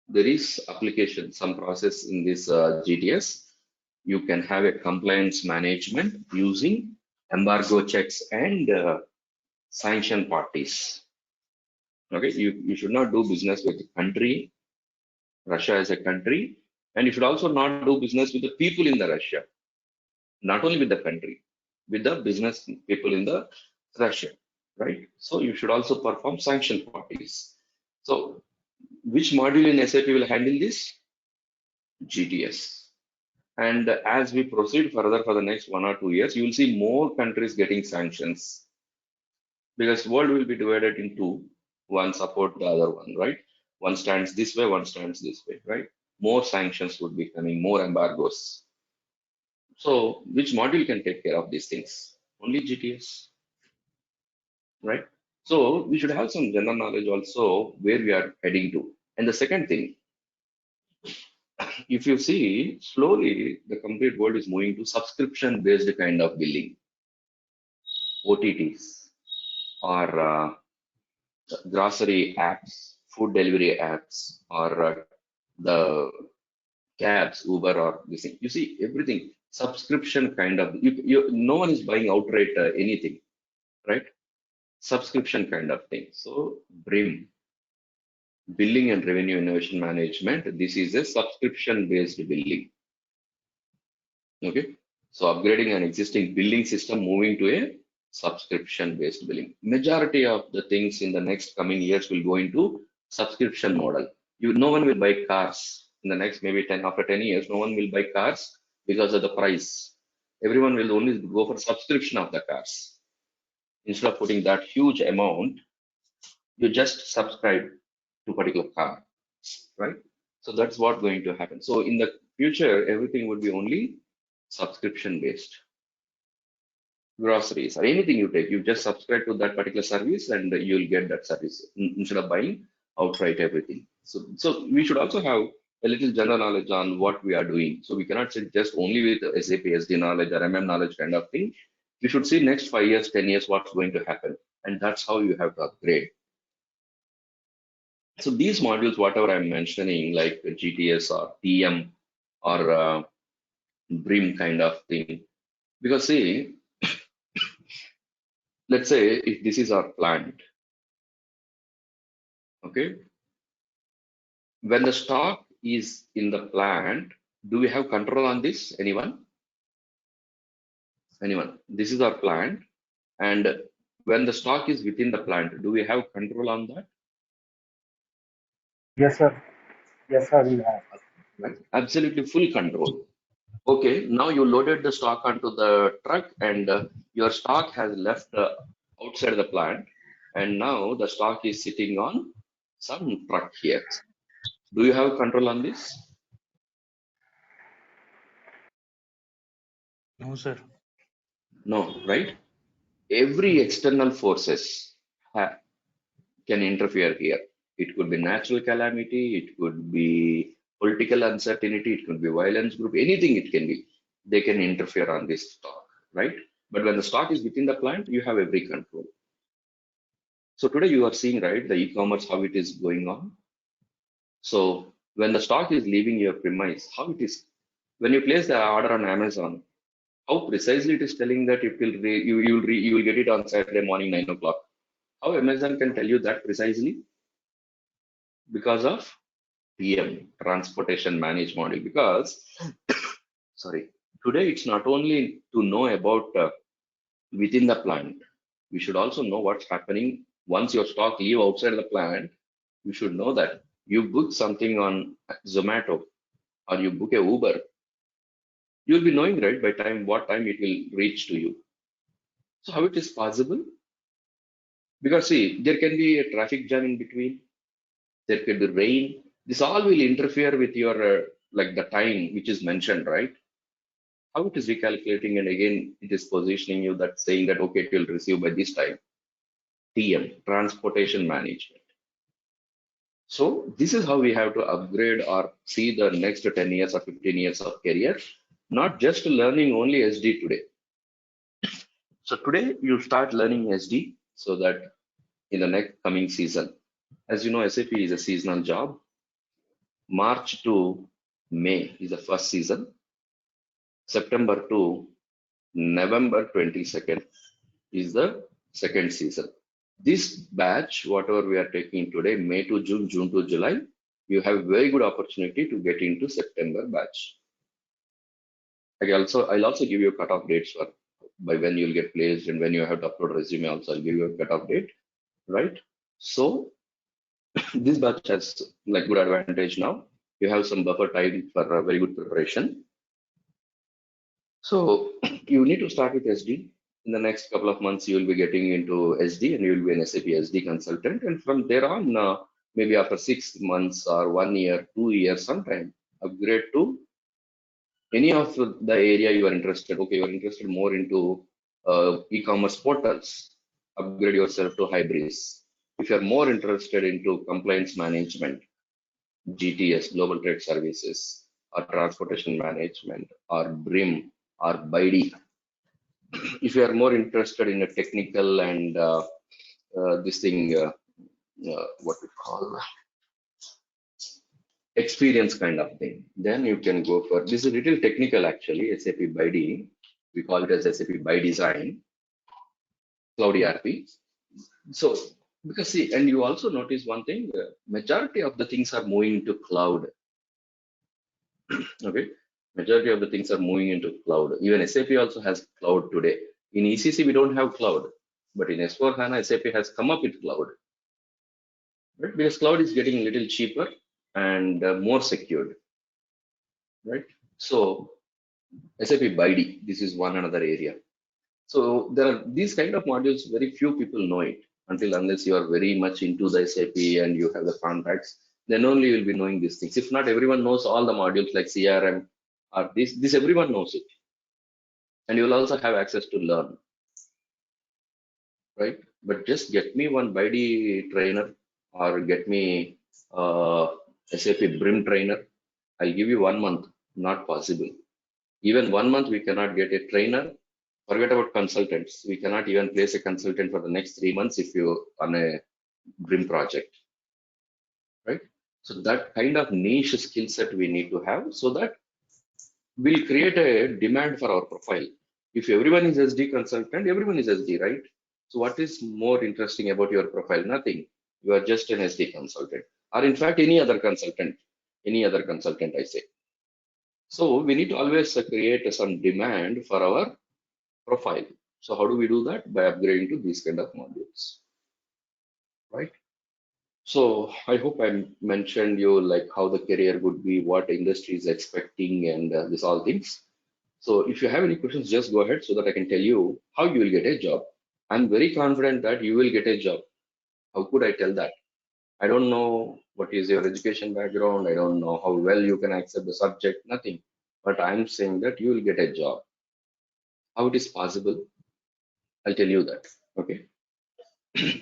there is application, some process in this GTS. You can have a compliance management using embargo checks and sanction parties. Okay, you should not do business with the country, Russia as a country, and you should also not do business with the people in the Russia, not only with the country, with the business people in the Russia, right? So you should also perform sanction parties. So which module in SAP will handle this? GTS. And as we proceed further for the next 1 or 2 years, you will see more countries getting sanctions because world will be divided into one support the other one, right? One stands this way, one stands this way, right? More sanctions would be coming, more embargoes. So which module can take care of these things? Only GTS, right? So we should have some general knowledge also where we are heading to. And the second thing, if you see, slowly the complete world is moving to subscription-based kind of billing, OTTs, or grocery apps, food delivery apps, or the cabs, Uber, or this thing. You see, everything subscription kind of. No one is buying outright anything, right? Subscription kind of thing. So BRIM, Billing and Revenue Innovation Management. This is a subscription-based billing. Okay, so upgrading an existing billing system, moving to a subscription-based billing. Majority of the things in the next coming years will go into subscription model. No one will buy cars in the next maybe 10 after 10 years. No one will buy cars because of the price. Everyone will only go for subscription of the cars. Instead of putting that huge amount, you just subscribe to particular car, right? So that's what going to happen. So in the future, everything would be only subscription based. Groceries or anything you take, you just subscribe to that particular service and you'll get that service instead of buying outright everything. So we should also have a little general knowledge on what we are doing. So we cannot sit just only with SAP SD knowledge or MM knowledge kind of thing. You should see next 5 years, 10 years, what's going to happen. And that's how you have to upgrade. So these modules, whatever I'm mentioning, like GTS or TM or BRIM kind of thing, because see, let's say if this is our plant, okay, when the stock is in the plant, do we have control on this? Anyone? Anyone? This is our plant, and when the stock is within the plant, do we have control on that?
Yes, sir. Yes, sir, we have.
right? Absolutely full control. Okay, now you loaded the stock onto the truck and your stock has left outside the plant, and now the stock is sitting on some truck here. Do you have control on this?
No, sir.
No, right? Every external forces can interfere here. It could be natural calamity, it could be political uncertainty, it could be violence group, anything it can be. They can interfere on this stock, right? But when the stock is within the plant, you have every control. So today you are seeing, right, the e-commerce, how it is going on. So when the stock is leaving your premise, how it is, when you place the order on Amazon, how precisely it is telling that it will you will get it on Saturday morning 9 o'clock. How Amazon can tell you that precisely? Because of TM, transportation managed model. Because sorry, today it's not only to know about within the plant, we should also know what's happening once your stock leave outside the plant. You should know that you book something on Zomato or you book a Uber, you'll be knowing, right, by time what time it will reach to you. So how it is possible? Because see, there can be a traffic jam in between, there could be rain. This all will interfere with your like the time which is mentioned, right? How it is recalculating, and again it is positioning you that saying that okay, it will receive by this time. TM, transportation management. So this is how we have to upgrade or see the next 10 years or 15 years of career, not just learning only SD today. So today you start learning SD so that in the next coming season, as you know, SAP is a seasonal job. March to May is the first season. September to November 22nd is the second season. This batch, whatever we are taking today, May to June, June to July, you have very good opportunity to get into September batch. I'll also give you cutoff dates for by when you'll get placed and when you have to upload resume. Also, I'll give you a cutoff date, right? So this batch has like good advantage now. You have some buffer time for a very good preparation. So you need to start with SD. In the next couple of months, you will be getting into SD and you will be an SAP SD consultant. And from there on, maybe after 6 months or 1 year, 2 years, sometime, upgrade to any of the area you are interested. Okay, you are interested more into e-commerce portals, upgrade yourself to Hybris. If you are more interested into compliance management, GTS, Global Trade Services, or transportation management, or BRIM, or BIDI. If you are more interested in a technical and this thing, what we call experience kind of thing, then you can go for this. Is a little technical actually. SAP BIDI, we call it as SAP by design, Cloud ERP. So because see, and you also notice one thing: majority of the things are moving to cloud. Okay, majority of the things are moving into cloud. Even SAP also has cloud today. In ECC we don't have cloud, but in S4 HANA SAP has come up with cloud, right? Because cloud is getting a little cheaper and more secured, right? So SAP BIDI, this is one another area. So there are these kind of modules, very few people know it until unless you are very much into the SAP and you have the contacts, then only you will be knowing these things. If not, everyone knows all the modules like CRM or this everyone knows it. And you will also have access to learn, right? But just get me one BIDI trainer or get me SAP BRIM trainer. I'll give you 1 month, not possible. Even 1 month, we cannot get a trainer. Forget about consultants. We cannot even place a consultant for the next 3 months if you on a BRIM project, right? So that kind of niche skill set we need to have so that we'll create a demand for our profile. If everyone is SD consultant, everyone is SD, right? So what is more interesting about your profile? Nothing. You are just an SD consultant, or in fact, any other consultant, I say. So we need to always create some demand for our profile. So how do we do that? By upgrading to these kind of modules, right? So I hope I mentioned you like how the career would be, what industry is expecting, and this all things. So if you have any questions, just go ahead so that I can tell you how you will get a job. I'm very confident that you will get a job. How could I tell that? I don't know what is your education background. I don't know how well you can accept the subject, nothing. But I'm saying that you will get a job. How it is possible? I'll tell you that. Okay.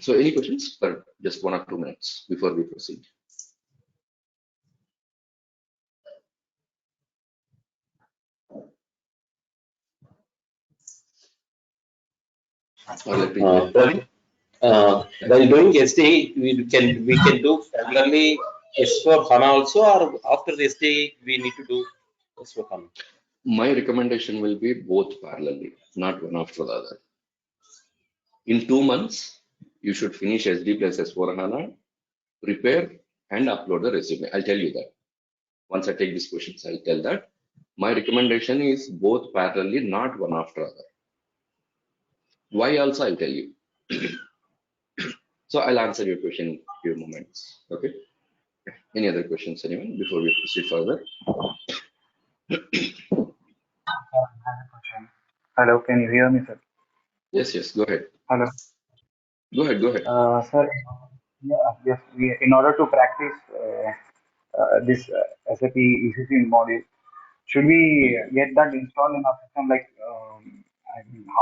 So any questions for just 1 or 2 minutes before we proceed? Or let me go ahead.
Praveen, while doing SD, we can do regularly S4 HANA also, or after the SD we need to do S4 HANA.
My recommendation will be both parallelly, not one after the other. In 2 months, you should finish SD plus S4 HANA, prepare and upload the resume. I'll tell you that. Once I take these questions, I'll tell that. My recommendation is both parallelly, not one after other. Why also I'll tell you. So I'll answer your question in a few moments. Okay. Any other questions, anyone, before we proceed further?
Hello, can you hear me, sir?
Yes, yes, go ahead.
Hello.
Go ahead, go ahead.
Sir, yeah, yes, in order to practice this SAP ECC module, should we get that installed in our system? Like,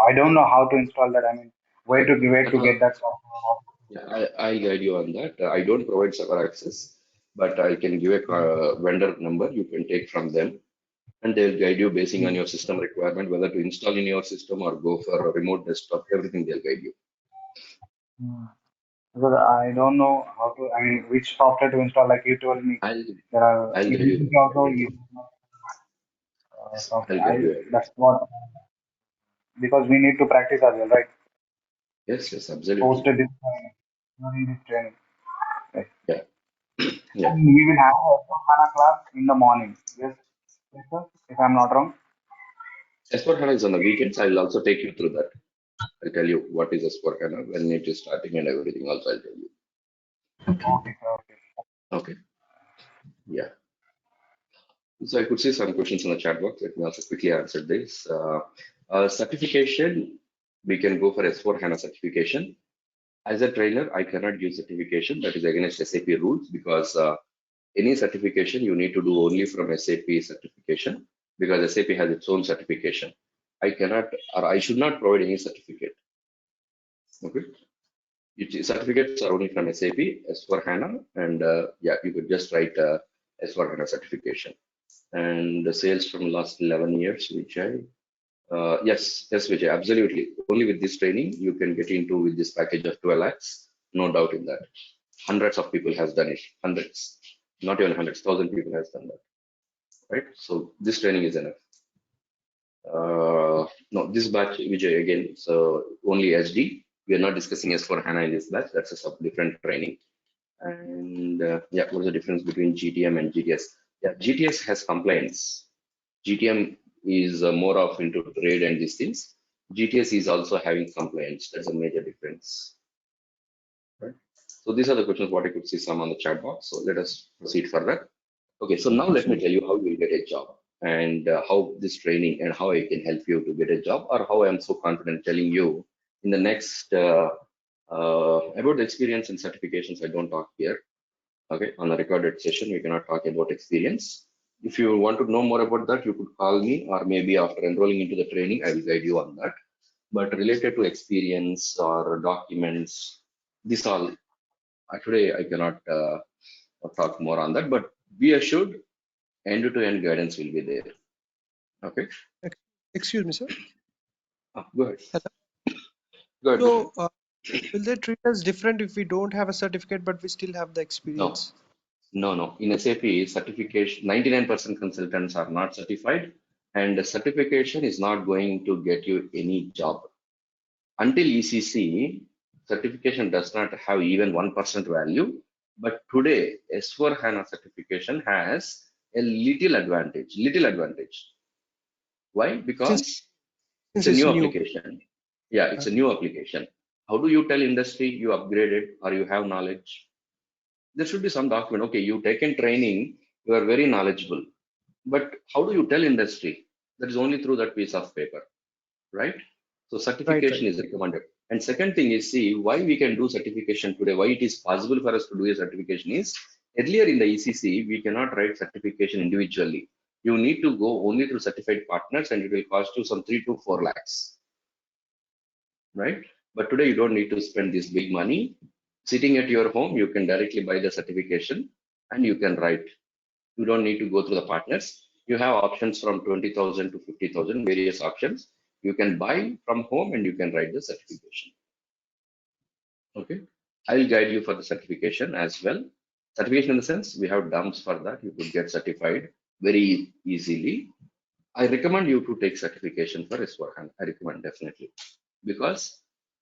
I don't know how to install that. I mean, where to get that software?
Yeah, I'll guide you on that. I don't provide server access, but I can give a vendor number you can take from them, and they'll guide you basing on your system requirement, whether to install in your system or go for a remote desktop. Everything they'll guide you.
Hmm. Because I don't know how to. I mean, which software to install? Like you told me,
I'll
there are
I'll guide
ECC
you.
also
Yes,
software.
I'll guide you everything.
That's what, because we need to practice as well, right?
Yes, yes, absolutely.
Posted this during this training. Right.
Yeah, yeah.
And we will have a HANA class in the morning. Yes, yes, sir. If I'm not wrong.
S4HANA is on the weekends. I'll also take you through that. I'll tell you what is S4HANA, when it is starting and everything. Also, I'll tell you.
Okay, sir. Okay.
Okay. Yeah. So I could see some questions in the chat box. Let me also quickly answer this. Certification, we can go for S4 HANA certification. As a trainer, I cannot give certification. That is against SAP rules because any certification you need to do only from SAP certification because SAP has its own certification. I cannot or I should not provide any certificate. Okay. Certificates are only from SAP, S4 HANA, and yeah, you could just write S4 HANA certification. And the sales from last 11 years, Vijay. Yes, yes, Vijay, absolutely. Only with this training, you can get into with this package of 12 lakhs. No doubt in that. Hundreds of people has done it. Hundreds, not even hundreds, thousand people has done that. Right. So this training is enough. No, this batch, Vijay, again, so only SD. We are not discussing S4 HANA in this batch. That's a different training. And yeah, what's the difference between GTM and GTS? Yeah, GTS has compliance. GTM is more of into trade and these things. GTS is also having compliance. That's a major difference. Right? So these are the questions what I could see some on the chat box. So let us proceed further. Okay, so now let me tell you how you will get a job and how this training and how I can help you to get a job or how I am so confident telling you in the next about the experience and certifications. I don't talk here. Okay, on a recorded session, we cannot talk about experience. If you want to know more about that, you could call me, or maybe after enrolling into the training, I will guide you on that. But related to experience or documents, this all today I cannot talk more on that. But be assured, end-to-end guidance will be there. Okay.
Excuse me, sir.
Go ahead.
Hello.
Go ahead. Go ahead.
So, will they treat us different if we don't have a certificate but we still have the
No,
experience?
no. In SAP, certification, 99% consultants are not certified, and the certification is not going to get you any job. Until ECC, certification does not have even 1% value. But today, S4 HANA certification has a little advantage. Little advantage. Why?
Since
Because it's
since
a
it's
new
new.
application. Yeah, it's
Uh,
a new application. How do you tell industry you upgraded or you have knowledge? there should be some document. Okay, you've taken training, you are very knowledgeable, but how do you tell industry? That is only through that piece of paper, right? So
Right,
certification
right.
is recommended. And second thing is, see, why we can do certification today, why it is possible for us to do a certification is, earlier in the ECC, we cannot write certification individually. You need to go only through certified partners and it will cost you some 3 to 4 lakhs, right? But today you don't need to spend this big money. Sitting at your home, you can directly buy the certification and you can write. You don't need to go through the partners. You have options from 20,000 to 50,000, various options. You can buy from home and you can write the certification. Okay. I'll guide you for the certification as well. Certification in the sense we have dumps for that. You could get certified very easily. I recommend you to take certification for S/4HANA. I recommend definitely, because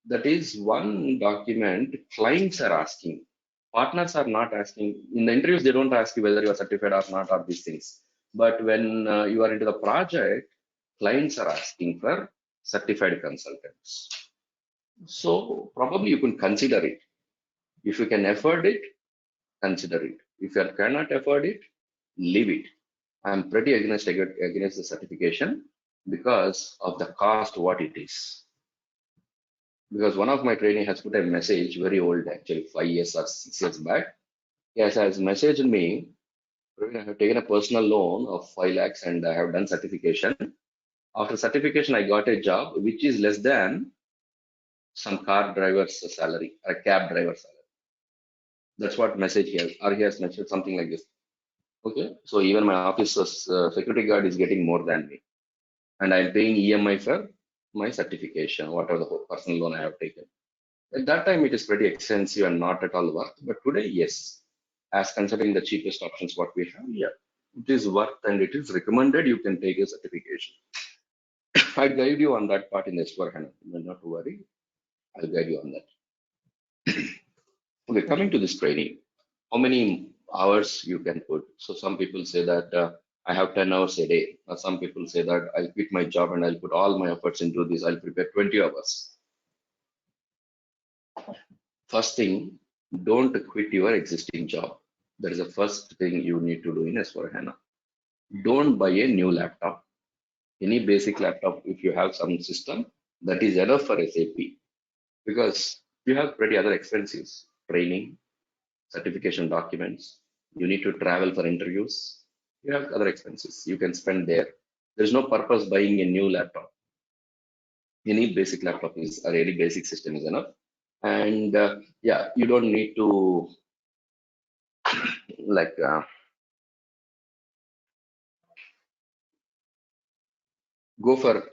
that is one document clients are asking. Partners are not asking. In the interviews, they don't ask you whether you are certified or not, or these things. But when you are into the project, clients are asking for certified consultants. So probably you can consider it. If you can afford it, consider it. If you cannot afford it, leave it. I'm pretty against the certification because of the cost, what it is. Because one of my training has put a message, very old actually, 5 years or 6 years back. Yes, has messaged me, "Praveen, I have taken a personal loan of 5 lakhs and I have done certification. After certification, I got a job which is less than some car driver's salary or a cab driver's salary." That's what message he has, or he has mentioned something like this. Okay, so even my office's security guard is getting more than me, and I'm paying EMI for my certification, whatever the whole personal loan I have taken. At that time, it is pretty expensive and not at all worth. But today, yes, as considering the cheapest options what we have, yeah, it is worth and it is recommended. You can take a certification. I'll guide you on that part in S/4HANA. Not to worry, I'll guide you on that. Okay, coming to this training, how many hours you can put? So some people say that I have 10 hours a day. Or some people say that I'll quit my job and I'll put all my efforts into this. I'll prepare 20 hours. First thing, don't quit your existing job. That is the first thing you need to do in S/4HANA. Don't buy a new laptop. Any basic laptop, if you have some system, that is enough for SAP, because you have pretty other expenses, training, certification documents. You need to travel for interviews. You have other expenses you can spend there. There's no purpose buying a new laptop. Any basic laptop is, or any basic system is enough. And yeah, you don't need to like go for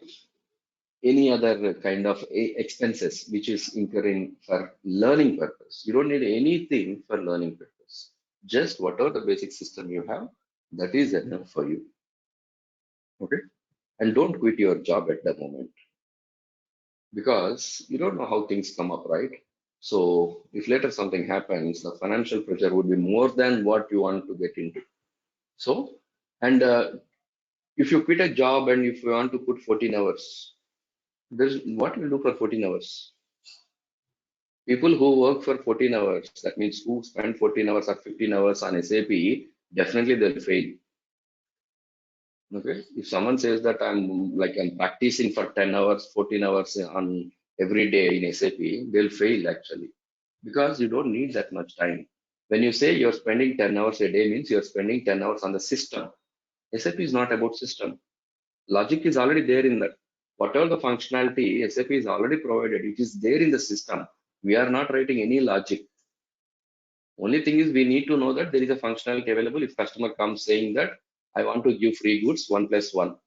any other kind of expenses which is incurring for learning purpose. You don't need anything for learning purpose. Just whatever the basic system you have, that is enough for you. Okay, and don't quit your job at the moment, because you don't know how things come up, right? So if later something happens, the financial pressure would be more than what you want to get into. So, and if you quit a job and if you want to put 14 hours, there's what you do for 14 hours. People who work for 14 hours, that means who spend 14 hours or 15 hours on SAP, definitely they'll fail. Okay, if someone says that I'm practicing for 10 hours, 14 hours on every day in SAP, they'll fail actually, because you don't need that much time. When you say you're spending 10 hours a day, means you're spending 10 hours on the system. SAP is not about system. Logic is already there in that. Whatever the functionality SAP is already provided, it is there in the system. We are not writing any logic. Only thing is we need to know that there is a functionality available. If customer comes saying that I want to give free goods 1+1,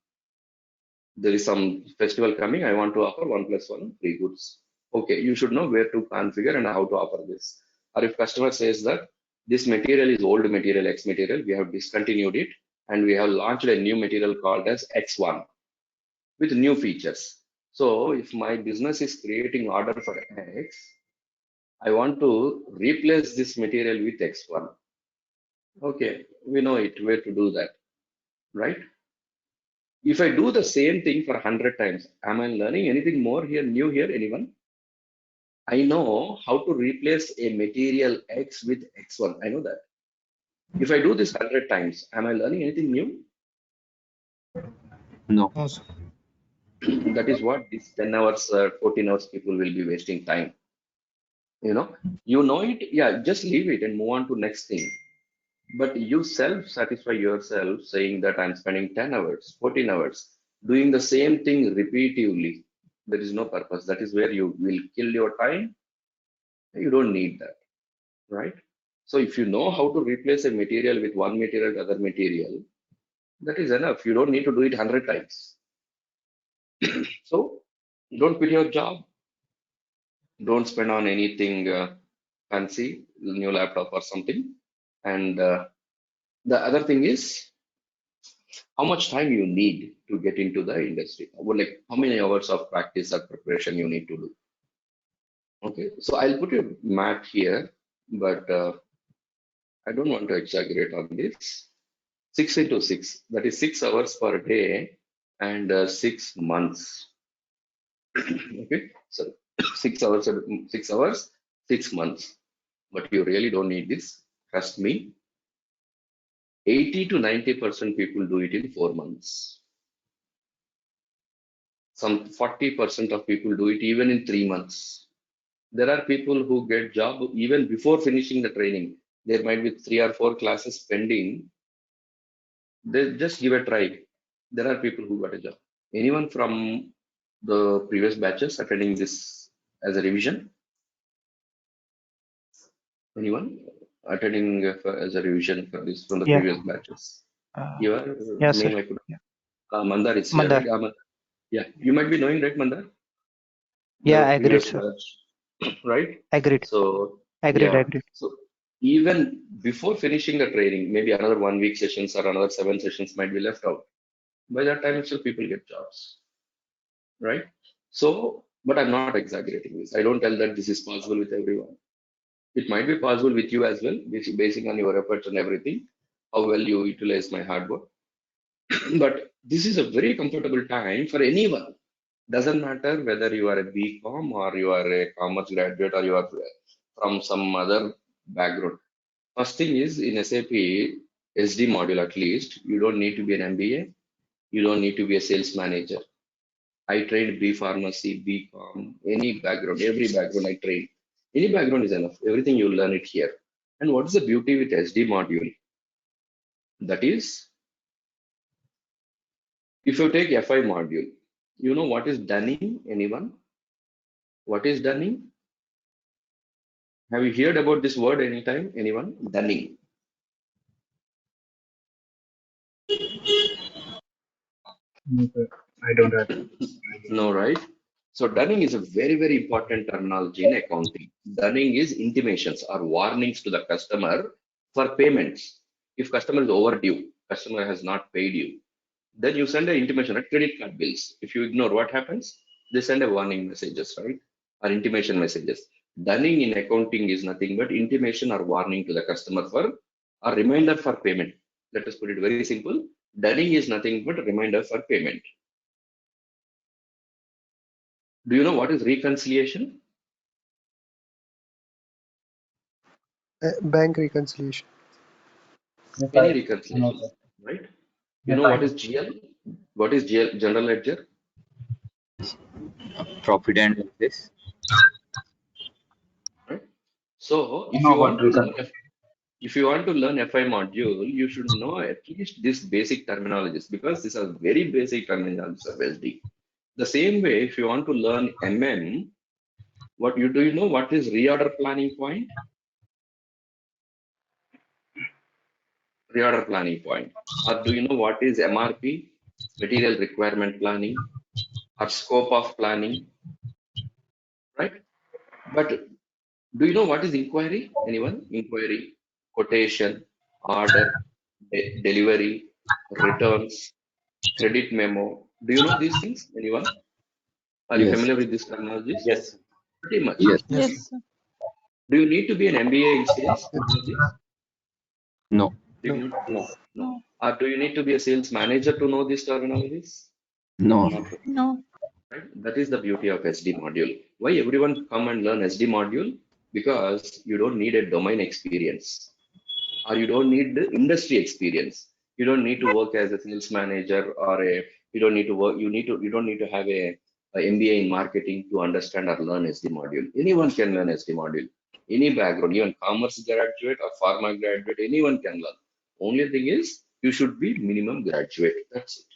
there is some festival coming, I want to offer 1+1 free goods. Okay, you should know where to configure and how to offer this. Or if customer says that this material is old material, X material, we have discontinued it and we have launched a new material called as X1 with new features. So if my business is creating order for X, I want to replace this material with X1. Okay, we know it, where to do that, right? If I do the same thing for 100 times, am I learning anything more here, new here, anyone? I know how to replace a material X with X1. I know that. If I do this 100 times, am I learning anything new?
No.
No, sir.
That is what these 10 hours, 14 hours people will be wasting time. You know it, yeah, just leave it and move on to next thing. But you self-satisfy yourself saying that I'm spending 10 hours, 14 hours, doing the same thing repeatedly. There is no purpose. That is where you will kill your time. You don't need that, right? So if you know how to replace a material with one material to other material, that is enough. You don't need to do it 100 times. So don't quit your job. Don't spend on anything fancy, new laptop or something. And the other thing is how much time you need to get into the industry. Well, like how many hours of practice or preparation you need to do. Okay, so I'll put a map here, but I don't want to exaggerate on this. 6 into 6, that is 6 hours per day and 6 months. Okay, so 6 hours, 6 hours, 6 months. But you really don't need this. Trust me, 80 to 90% people do it in 4 months. Some 40% of people do it even in 3 months. There are people who get job even before finishing the training. There might be 3 or 4 classes pending. They just give a try. There are people who got a job. Anyone from the previous batches attending this as a revision? Anyone attending as a revision for this from the
Yeah.
previous batches?
Uh,
Your
yes,
name
sir.
I could.
Yeah.
Mandar is here,
Mandar.
right? Yeah, you might be knowing, right, Mandar?
Yeah,
The
agreed,
previous
sir.
batch, right?
Agreed.
So
Agreed.
yeah,
Agreed.
so even before finishing the training, maybe another 1 week sessions or another 7 sessions might be left out. By that time, still people get jobs, right? So, but I'm not exaggerating this. I don't tell that this is possible with everyone. It might be possible with you as well, basing on your efforts and everything, how well you utilize my hard work. But this is a very comfortable time for anyone. Doesn't matter whether you are a BCom or you are a commerce graduate or you are from some other background. First thing is in SAP SD module at least, you don't need to be an MBA, you don't need to be a sales manager. I trained B pharmacy, BCom, any background, every background I trained. Any background is enough. Everything you learn it here. And what is the beauty with SD module? That is, if you take FI module, you know what is Dunning? Anyone? What is Dunning? Have you heard about this word anytime? Anyone? Dunning.
No, sir. I don't have.
No, right? So Dunning is a very, very important terminology in accounting. Dunning is intimations or warnings to the customer for payments. If customer is overdue, customer has not paid you, then you send an intimation, right? Credit card bills. If you ignore, what happens? They send a warning messages, right? Or intimation messages. Dunning in accounting is nothing but intimation or warning to the customer for a reminder for payment. Let us put it very simple. Dunning is nothing but a reminder for payment. Do you know what is reconciliation?
Bank reconciliation.
Yes,
Any
I know,
reconciliation,
sir.
right? You
Yes,
know
I
what
know.
is GL? What is GL, general ledger?
Profit and losses.
Right? So
I
if
know
you
about
want to learn
reconciliation.
if you want to learn FI module, you should know at least this basic terminologies because these are very basic terminologies of SD. The same way, if you want to learn MM, what you do you know what is reorder planning point? Reorder planning point. Or do you know what is MRP? Material requirement planning or scope of planning, right? But do you know what is inquiry? Anyone? Inquiry, quotation, order, delivery, returns, credit memo. Do you know these things? Anyone? Are you
Yes.
familiar with these terminologies?
Yes.
Pretty much.
Yes.
Yes.
Yes.
Do you need to be an MBA in sales to know this?
No.
Do you
No.
need?
No.
No. Or do you need to be a sales manager to know these terminologies?
No.
Not.
No.
right? That is the beauty of SD module. Why everyone come and learn SD module? Because you don't need a domain experience, or you don't need the industry experience. You don't need to work as a sales manager, or a you don't need to work. You don't need to have a MBA in marketing to understand or learn SD module. Anyone can learn SD module. Any background, even commerce graduate or pharma graduate, anyone can learn. Only thing is you should be minimum graduate. That's it.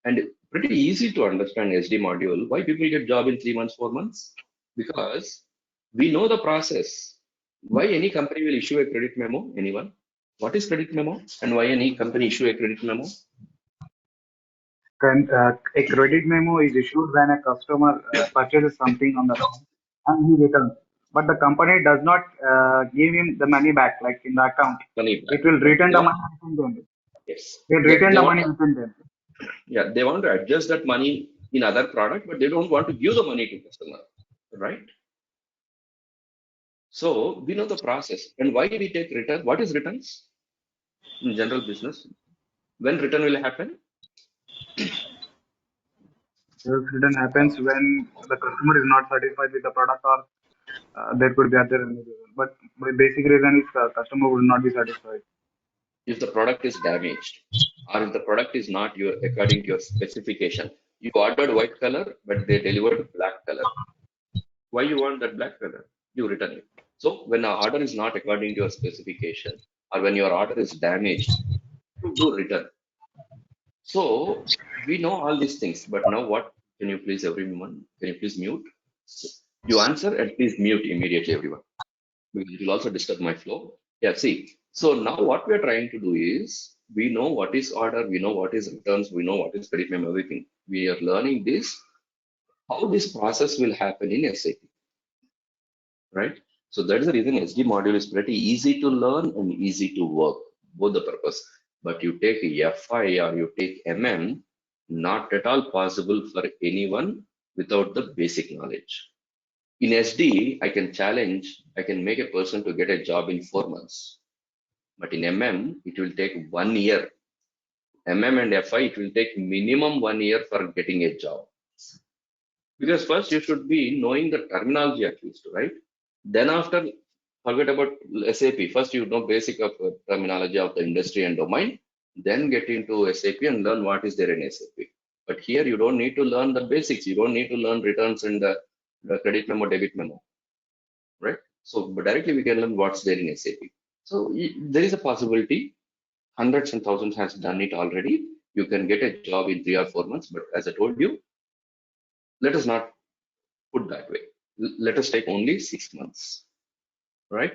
And pretty easy to understand SD module. Why people get job in 3 months, 4 months? Because we know the process. Why any company will issue a credit memo? Anyone? What is credit memo and why any company issue a credit memo?
A credit memo is issued when a customer purchases something on the account and he returns. But the company does not give him the money back, like in the account.
Money back.
It will
But
return
they
the
want,
money within them.
yes,
They will return
they
the
want,
money within them.
yeah, they want to adjust that money in other product, but they don't want to give the money to customer, right? So we know the process. And why we take return? What is returns in general business? When return will happen?
Sales return happens when the customer is not satisfied with the product, or there could be other reason. But the basic reason is customer would not be satisfied.
If the product is damaged, or if the product is not your according to your specification. You ordered white color, but they delivered black color. Why you want that black color? You return it. So when an order is not according to your specification, or when your order is damaged, you do return. So we know all these things, but now what? Can you please everyone? Can you please mute? You answer and please mute immediately, everyone, because it will also disturb my flow. Yeah, see. So now what we are trying to do is we know what is order, we know what is returns, we know what is credit memo, everything. We are learning this, how this process will happen in SAP, right? So that is the reason SD module is pretty easy to learn and easy to work, both the purpose. But you take FI or you take MM, not at all possible for anyone without the basic knowledge. In SD, I can challenge, I can make a person to get a job in 4 months. But in MM, it will take 1 year. MM and FI, it will take minimum 1 year for getting a job. Because first you should be knowing the terminology at least, right? Then after, forget about SAP. First you know basic of terminology of the industry and domain, then get into SAP and learn what is there in SAP. But here you don't need to learn the basics. You don't need to learn returns and the credit memo, debit memo, right? So but directly we can learn what's there in SAP. So there is a possibility. Hundreds and thousands has done it already. You can get a job in 3 or 4 months. But as I told you, let us not put that way. Let us take only 6 months, right?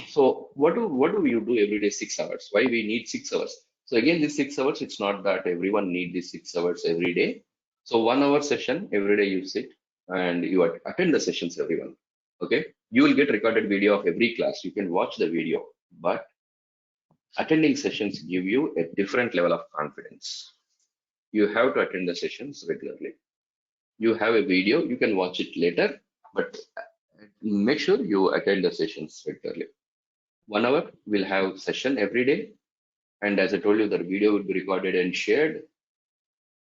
So what do you do every day 6 hours? Why we need 6 hours? So again, this 6 hours, it's not that everyone need these 6 hours every day. So 1 hour session every day you sit and you attend the sessions, everyone. Okay, you will get recorded video of every class. You can watch the video, but attending sessions give you a different level of confidence. You have to attend the sessions regularly. You have a video, you can watch it later, but make sure you attend the sessions regularly. 1 hour we'll have session every day, and as I told you, the video will be recorded and shared.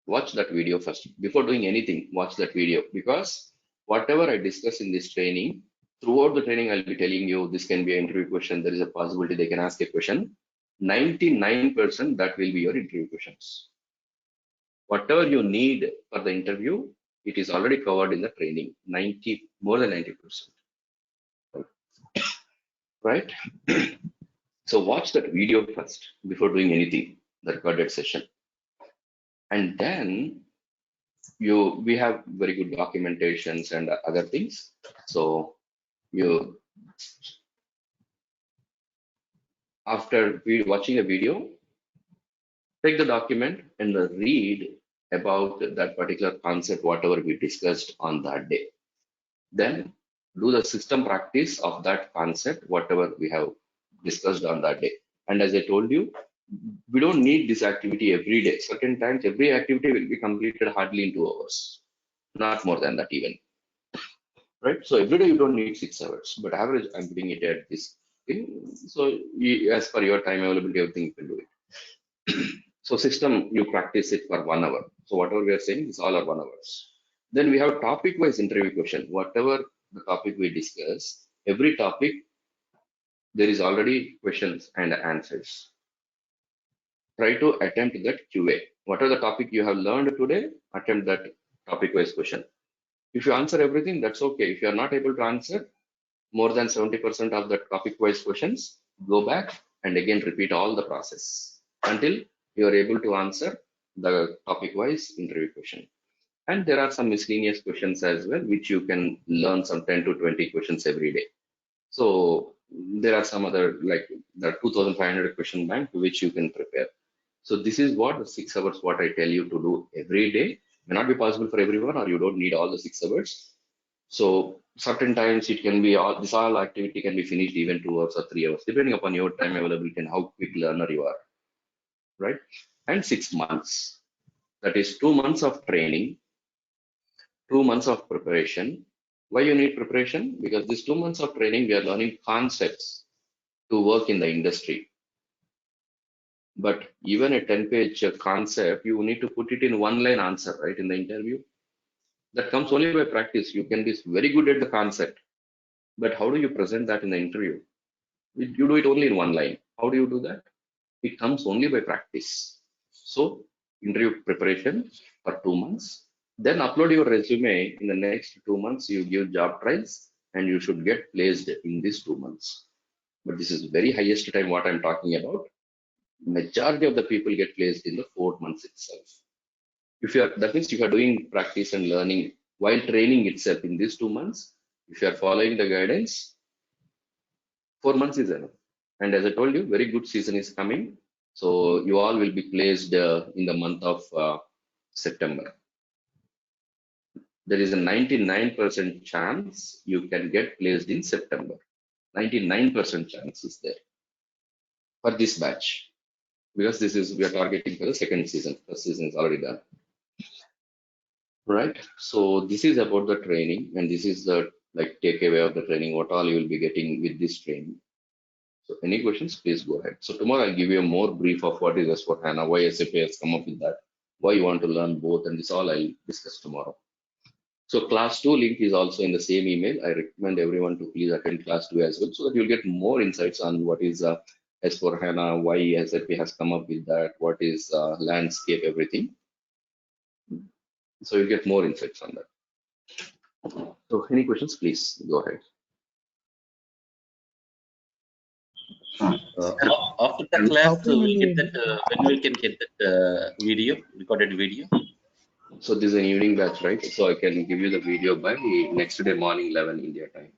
Watch that video first before doing anything. Watch that video, because whatever I discuss in this training, throughout the training I'll be telling you this can be an interview question. There is a possibility they can ask a question. 99% that will be your interview questions. Whatever you need for the interview, it is already covered in the training. More than 90%. Right? So watch that video first before doing anything, the recorded session. And then we have very good documentations and other things. So you, after watching a video, take the document and read about that particular concept, whatever we discussed on that day. Then do the system practice of that concept, whatever we have discussed on that day. And as I told you, we don't need this activity every day. Certain times, every activity will be completed hardly in 2 hours, not more than that even. Right? So every day you don't need 6 hours, but average I'm putting it at this thing. So as per your time availability, everything you can do it. So system, you practice it for 1 hour. So whatever we are saying is all are 1 hours. Then we have topic-wise interview question. Whatever the topic we discuss, every topic there is already questions and answers. Try to attempt that QA. Whatever the topic you have learned today, attempt that topic-wise question. If you answer everything, that's okay. If you are not able to answer more than 70% of the topic-wise questions, go back and again repeat all the process until you are able to answer the topic-wise interview question. And there are some miscellaneous questions as well, which you can learn some 10 to 20 questions every day. So there are some other, like the 2,500 question bank which you can prepare. So this is what the 6 hours, what I tell you to do every day. May not be possible for everyone, or you don't need all the 6 hours. So certain times it can be all, this all activity can be finished even 2 hours or 3 hours, depending upon your time availability and how quick learner you are, right? And 6 months, that is 2 months of training, 2 months of preparation. Why you need preparation? Because this 2 months of training, we are learning concepts to work in the industry. But even a 10-page concept, you need to put it in one line answer, right? In the interview, that comes only by practice. You can be very good at the concept, but how do you present that in the interview? You do it only in one line. How do you do that? It comes only by practice. So interview preparation for 2 months, then upload your resume. In the next 2 months, you give job trials and you should get placed in these 2 months. But this is very highest time what I'm talking about. Majority of the people get placed in the 4 months itself. If you are, that means if you are doing practice and learning while training itself in these 2 months, if you are following the guidance, 4 months is enough. And as I told you, very good season is coming. So you all will be placed in the month of September. There is a 99% chance you can get placed in September. 99% chance is there for this batch, because this is, we are targeting for the second season. First season is already done, right? So this is about the training, and this is the like takeaway of the training, what all you will be getting with this training. So any questions, please go ahead. So tomorrow I'll give you a more brief of what is S4HANA, why SAP has come up with that, why you want to learn both, and this all I'll discuss tomorrow. So class 2 link is also in the same email. I recommend everyone to please attend class 2 as well, so that you'll get more insights on what is S4HANA, why SAP has come up with that, what is landscape, everything. So you'll get more insights on that. So any questions, please go ahead.
After the class, we'll get that, when we can get that video, recorded video.
So this is an evening batch, right? So I can give you the video by next day morning 11 India time.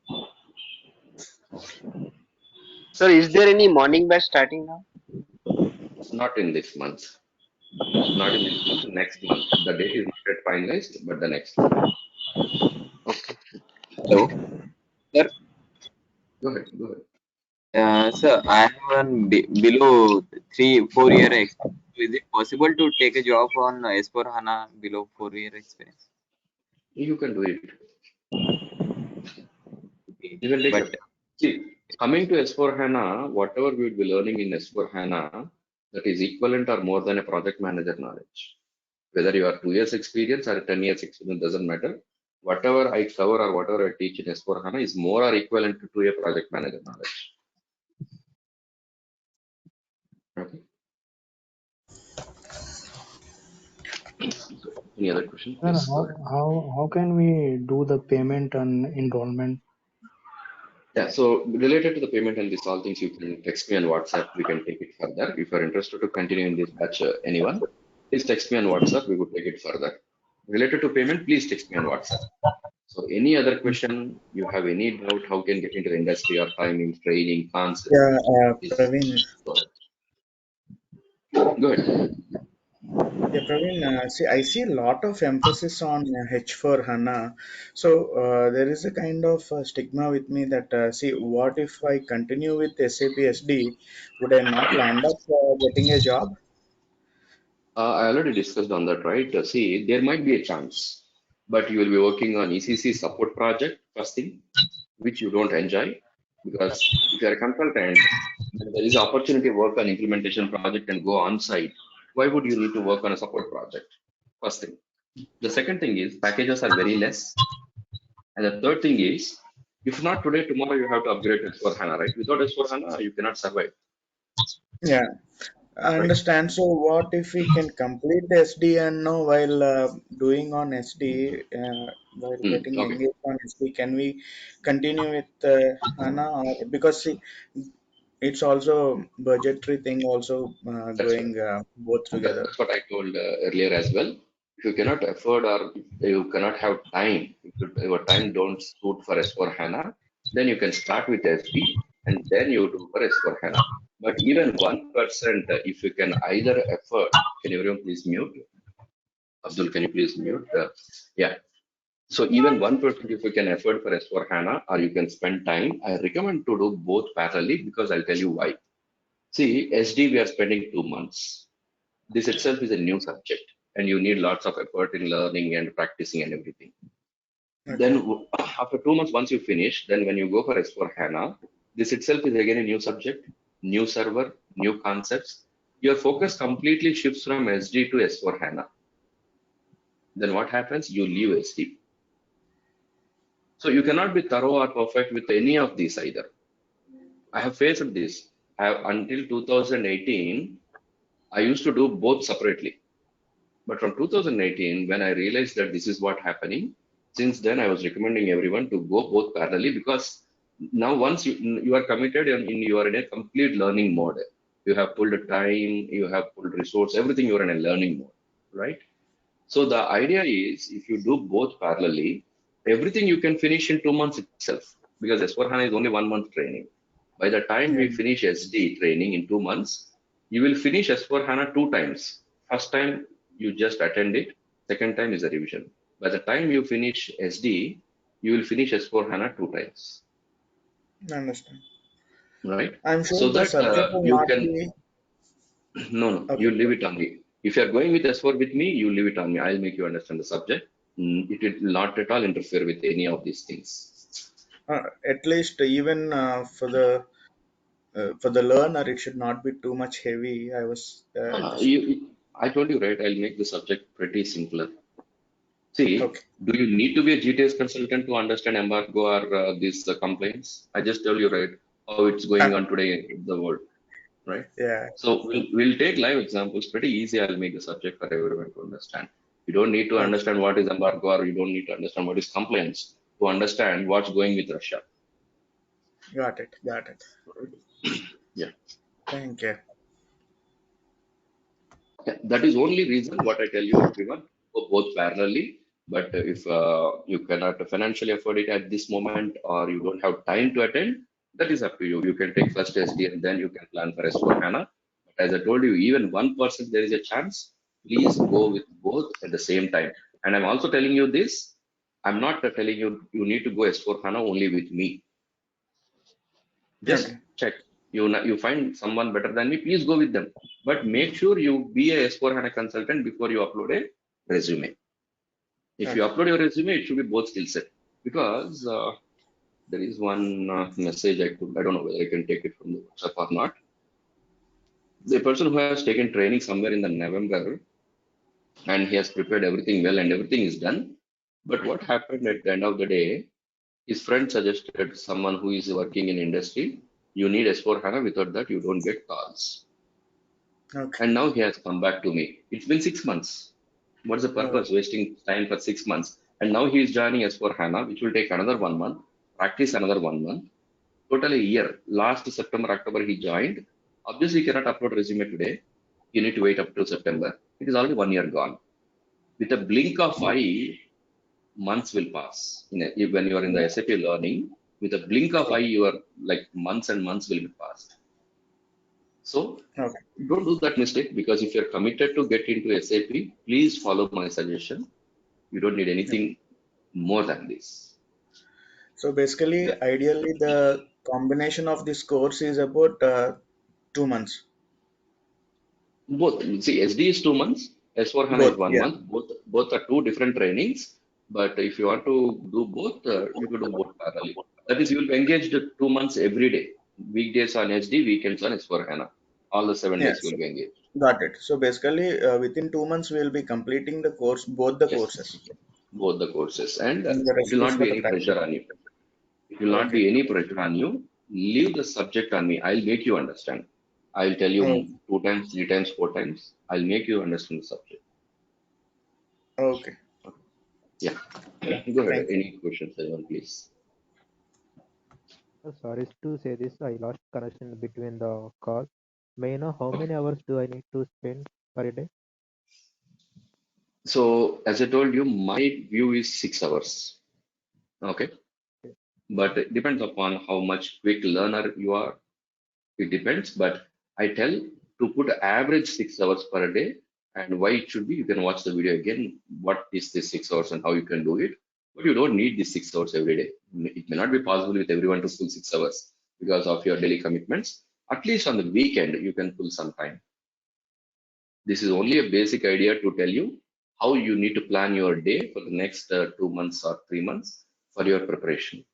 Sir, is there any morning batch starting now?
Not in this month. Not in this month, next month. The date is not yet finalized, but the next month.
Okay.
Hello, sir.
Go ahead, go ahead.
Sir, I have one below 3-4 year experience. Is it possible to take a job on S4HANA below 4-year experience?
You can do it.
Okay.
You can take
But
it. See, coming to S4HANA, whatever we will be learning in S4HANA, that is equivalent or more than a project manager knowledge. Whether you are 2 years experience or 10 years experience, doesn't matter. Whatever I cover or whatever I teach in S4HANA is more or equivalent to a project manager knowledge. Okay. So, any other question?
Sir,
Please go ahead.
how can we do the payment and enrollment?
Yeah, so related to the payment and these all things, you can text me on WhatsApp. We can take it further. If you're interested to continue in this batch, anyone, please text me on WhatsApp. We would take it further. Related to payment, please text me on WhatsApp. So any other question, you have any doubt, how can get into the industry or timing, training, concept?
Yeah,
Please
Praveen.
go ahead. Go ahead.
Yeah, Praveen. See, I see a lot of emphasis on H4 HANA. So there is a kind of stigma with me that see, what if I continue with SAP SD? Would I not land up getting a job?
I already discussed on that, right? See, there might be a chance, but you will be working on ECC support project, first thing, which you don't enjoy, because if you are a consultant, there is opportunity to work on implementation project and go on site. Why would you need to work on a support project? First thing. The second thing is packages are very less. And the third thing is, if not today, tomorrow you have to upgrade to S4 HANA, right? Without S4 HANA, you cannot survive,
Yeah, I
right?
understand. So what if we can complete the SD and know while doing on SD, while getting
Okay.
engaged on SD, can we continue with HANA? Or, because see, it's also budgetary thing also
That's right.
going both together.
That's what I told earlier as well. If you cannot afford or you cannot have time, if your time don't suit for S4 HANA, then you can start with SD and then you do for S4 HANA. But even 1%, if you can either afford, can everyone please mute? Abdul, can you please mute? Yeah. So even 1% if you can afford for S4 HANA or you can spend time, I recommend to do both parallelly because I'll tell you why. See, SD we are spending 2 months. This itself is a new subject and you need lots of effort in learning and practicing and everything. Then
Okay.
after 2 months, once you finish, then when you go for S4 HANA, this itself is again a new subject, new server, new concepts. Your focus completely shifts from SD to S4 HANA. Then what happens? You leave SD. So you cannot be thorough or perfect with any of these either. I have faced this. Until 2018, I used to do both separately. But from 2018, when I realized that this is what happening, since then I was recommending everyone to go both parallelly because now once you are committed and you are in a complete learning mode. You have pulled time, you have pulled resource, everything you are in a learning mode, right? So the idea is if you do both parallelly, everything you can finish in 2 months itself because S4HANA is only 1 month training. By the time
Yeah.
we finish SD training in 2 months, you will finish S4HANA 2 times. First time you just attend it, second time is a revision. By the time you finish SD, you will finish S4HANA 2 times,
I understand.
right?
I'm sure
So
the
that
subject will
you
not
can,
be
no,
okay.
you leave it on me. If you are going with S4 with me, you leave it on me. I'll make you understand the subject. It will not at all interfere with any of these things.
At least even for the learner, it should not be too much heavy. I was just
I told you, right? I'll make the subject pretty simpler. See,
okay.
do you need to be a GTS consultant to understand embargo or these complaints? I just tell you, right, how it's going on today in the world, right?
Yeah.
So we'll take live examples. Pretty easy. I'll make the subject for everyone to understand. You don't need to
Okay.
understand what is embargo or you don't need to understand what is compliance to understand what's going with Russia.
Got it. Got it.
Yeah.
Thank you.
Yeah, that is only reason what I tell you everyone go both parallelly. But if you cannot financially afford it at this moment or you don't have time to attend, that is up to you. You can take first SD and then you can plan for S4 HANA. But as I told you, even 1% there is a chance. Please go with both at the same time. And I'm also telling you this. I'm not telling you you need to go S4 HANA only with me. Just
Okay.
check. You find someone better than me, please go with them. But make sure you be a S4 HANA consultant before you upload a resume. If you
Okay.
upload your resume, it should be both skill set. Because there is one message I don't know whether I can take it from the WhatsApp or not. The person who has taken training somewhere in the November and he has prepared everything well and everything is done. But what happened at the end of the day, his friend suggested someone who is working in industry, you need S4 HANA, without that you don't get calls.
Okay.
And now he has come back to me. It's been 6 months. What's the
Oh,
purpose wasting time for 6 months? And now he is joining S4 HANA, which will take another 1 month, practice another 1 month, totally a year. Last September, October, he joined. Obviously, he cannot upload resume today. You need to wait up to September. It is already 1 year gone. With a blink of eye, months will pass. When you are in the SAP learning, with a blink of eye, your like months and months will be passed. So
okay.
don't do that mistake because if you're committed to get into SAP, please follow my suggestion. You don't need anything more than this.
So basically,
Yeah.
ideally, the combination of this course is about 2 months.
Both. See, SD is 2 months, S4 HANA is
Both.
one
Yeah.
month. Both are two different trainings. But if you want to do both, you can do both parallelly. That is, you will be engaged 2 months every day. Weekdays on SD, weekends on S4 HANA. All the 7 days you
Yes.
will be engaged.
Got it. So basically, within 2 months, we'll be completing the course, both the
Yes,
courses,
both the courses, and
and the
it will
rest is
not
for
be
the
any
practice.
pressure on you. It will not
Okay.
be any pressure on you. Leave the subject on me. I'll make you understand. I'll tell you
Oh,
2 times, 3 times, 4 times. I'll make you understand the subject.
okay.
Yeah.
Yeah.
Go ahead.
Thank you.
Any questions, anyone, please?
Sorry to say this, I lost connection between the call. May I know how many hours do I need to spend per day?
So, as I told you, my view is 6 hours. Okay. But it depends upon how much quick learner you are. It depends. But I tell to put average 6 hours per day, and why it should be. You can watch the video again. What is this 6 hours and how you can do it? But you don't need these 6 hours every day. It may not be possible with everyone to pull 6 hours because of your daily commitments. At least on the weekend, you can pull some time. This is only a basic idea to tell you how you need to plan your day for the next 2 months or 3 months for your preparation.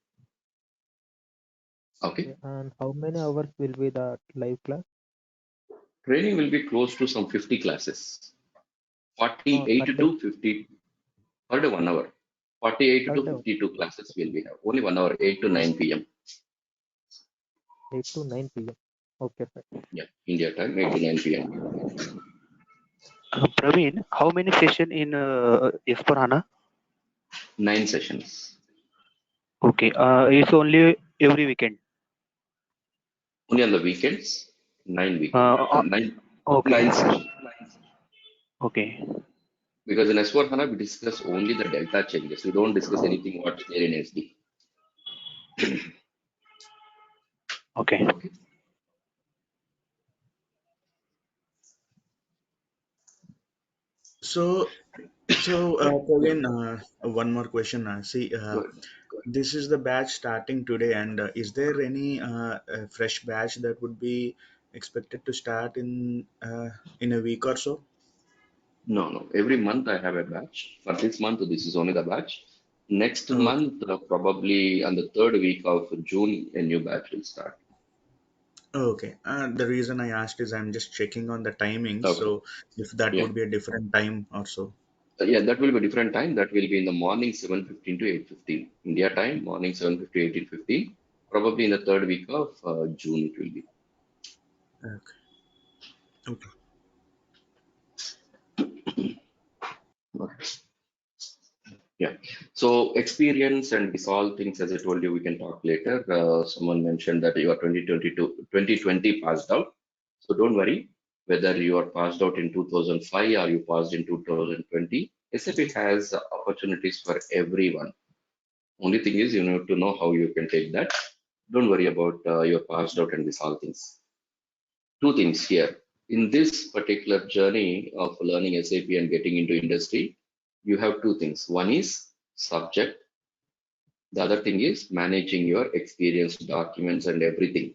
Okay.
And how many hours will be the live class?
Training will be close to some 50 classes,
Per
48
day,
to 50 per day, 1 hour. 48
per
to
day,
52 classes will be have. Only 1 hour, 8 to 9 p.m.
8 to 9 p.m. Okay, fine.
Yeah, India time, 8 to 9 p.m.
Praveen, how many session in S4HANA?
9 sessions.
Okay, it's only every weekend.
Only on the weekends, 9 weekends,
Uh, uh,
nine,
okay,
9 sessions.
okay,
Because in S4 HANA, we discuss only the delta changes. We don't discuss anything what's there in SD.
okay.
Okay.
So, Praveen, one more question.
Good.
This is the batch starting today, and is there any fresh batch that would be expected to start in a week or so?
No, no. Every month I have a batch. For this month, this is only the batch. Next
Okay.
month, probably on the third week of June, a new batch will start.
Okay. The reason I asked is I'm just checking on the timings.
Okay.
So if that
Yeah.
would be a different time or so.
Yeah, that will be a different time. That will be in the morning 7:15 to 8:15. India time, morning 7:50 18:15. Probably in the third week of June it will be.
Okay. Okay.
Okay. Yeah. So experience and this all things, as I told you, we can talk later. Someone mentioned that you are 2020 passed out. So don't worry whether you are passed out in 2005 or you passed in 2020. SAP has opportunities for everyone. Only thing is you need to know how you can take that. Don't worry about your passed out and this all things. Two things here. In this particular journey of learning SAP and getting into industry, you have two things. One is subject. The other thing is managing your experience, documents, and everything.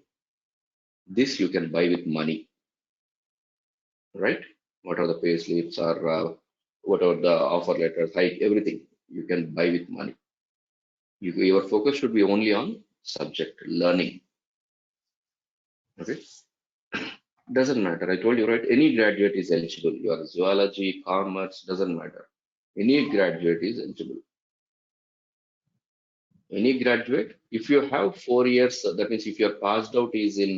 This you can buy with money, right? What are the pay slips or what are the offer letters, hike, everything you can buy with money. Your focus should be only on subject learning. Okay, doesn't matter. I told you, right? Any graduate is eligible. Your zoology, commerce, doesn't matter. Any graduate is eligible. Any graduate, if you have 4 years, that means if your passed out is in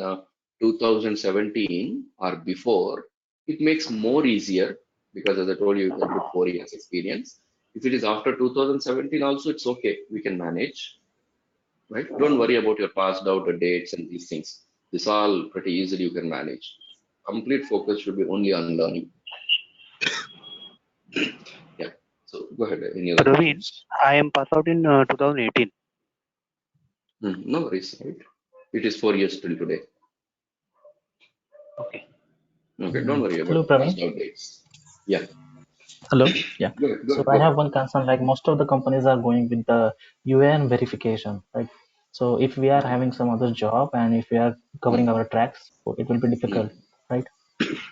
2017 or before, it makes more easier because as I told you, you can put 4 years experience. If it is after 2017 also, it's okay. We can manage, right? Don't worry about your passed out dates and these things. This all pretty easily you can manage. Complete focus should be only on learning. Yeah. So go ahead. Any other
Praveen,
questions?
I am passed out in 2018.
No worries, right? It is 4 years till today.
Okay.
Okay, don't worry
Hello,
about
Praveen.
passed out dates. Yeah,
Hello. Yeah.
go ahead, go
So
ahead,
I
go
have
ahead.
one concern. Like most of the companies are going with the UAN verification, right? So if we are having some other job and if we are covering
Mm,
our tracks, so it will be difficult,
mm.
right?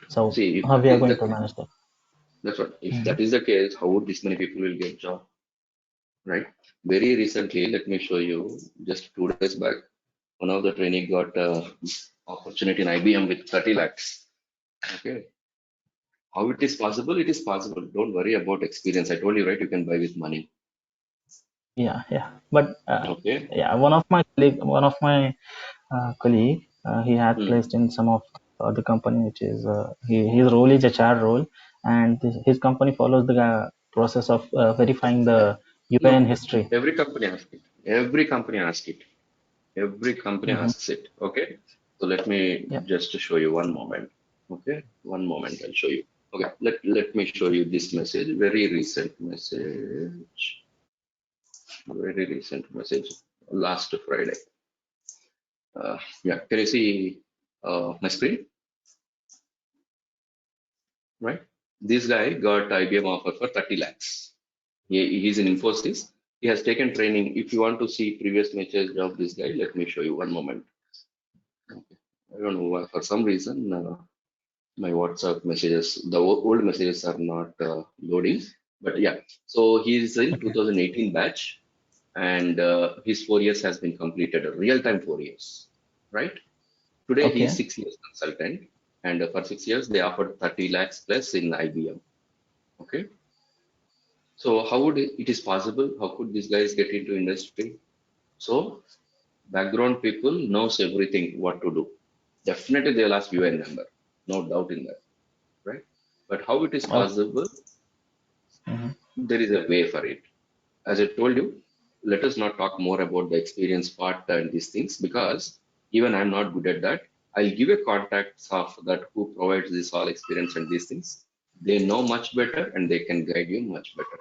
So
See, if
how
that
we are
is
going
the
to manage that?
that's what. If
Mhm.
that is the case, how would this many people will get job, right? Very recently, let me show you. Just 2 days back, one of the trainee got opportunity in IBM with 30 lakhs. Okay, How it is possible? It is possible. Don't worry about experience. I told you, right? You can buy with money.
Yeah. But
Okay.
yeah, one of my colleague, he had
Hmm.
placed in some of the company, which is his role is HR role, and his company follows the process of verifying the UAN
No,
history.
every company asks it. Every company asks it. Every company
Mm-hmm.
asks it. Okay. So let me
Yeah.
just show you one moment. Okay. One moment. I'll show you. Okay. Let me show you this message. Very recent message. Very recent message. Last Friday. Yeah. Can you see my screen? Right. This guy got IBM offer for 30 lakhs. He's in Infosys. He has taken training. If you want to see previous message of this guy, let me show you one moment. Okay. I don't know why, for some reason, my WhatsApp messages, the old messages are not loading. But yeah, so he's in 2018 batch, and his 4 years has been completed, a real-time 4 years, right? Today he is
Okay.
6 years consultant, and for 6 years they offered 30 lakhs plus in IBM. Okay. So how would it is possible? How could these guys get into industry? So background people knows everything what to do. Definitely they'll ask UN number, no doubt in that, right? But how it is
Oh.
possible?
Mm-hmm.
There is a way for it. As I told you, let us not talk more about the experience part and these things because even I'm not good at that. I'll give a contacts of that who provides this all experience and these things. They know much better and they can guide you much better.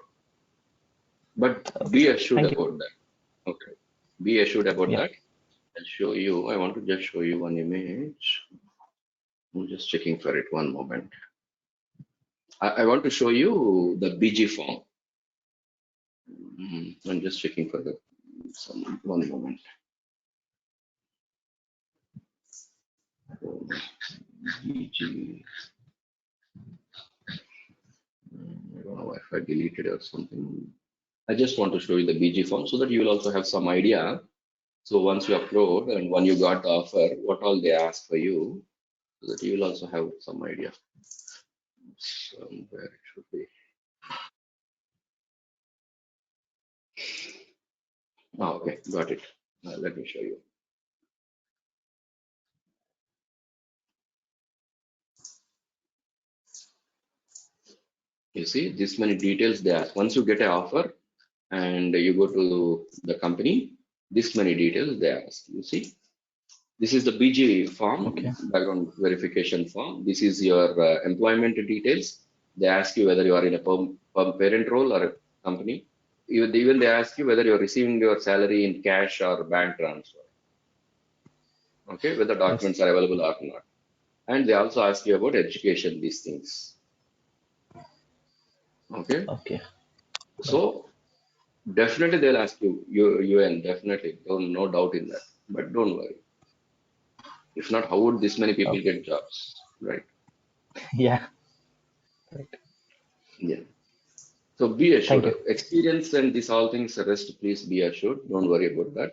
But
Okay.
be assured
Thank you.
about that. Okay. Be assured about
Yeah.
that. I'll show you. I want to just show you one image. I'm just checking for it. One moment. I want to show you the BG form. I'm just checking for the one moment. BG. I don't know if I deleted or something. I just want to show you the BG form so that you will also have some idea. So once you upload and when you got the offer, what all they ask for you, so that you will also have some idea. Somewhere it should be. Oh, okay, got it. Let me show you. You see, this many details they ask. Once you get an offer and you go to the company, this many details they ask. You see, this is the BG form,
Okay.
background verification form. This is your employment details. They ask you whether you are in a parent role or a company. Even they ask you whether you're receiving your salary in cash or bank transfer. Okay, whether
Yes.
documents are available or not. And they also ask you about education, these things. Okay,
Okay.
so definitely they'll ask you, UN, definitely, no doubt in that. But don't worry. If not, how would this many people
Okay.
get jobs, right?
Yeah.
Yeah. So be assured,
Thank you.
experience and these all things, the rest, please be assured. Don't worry about that.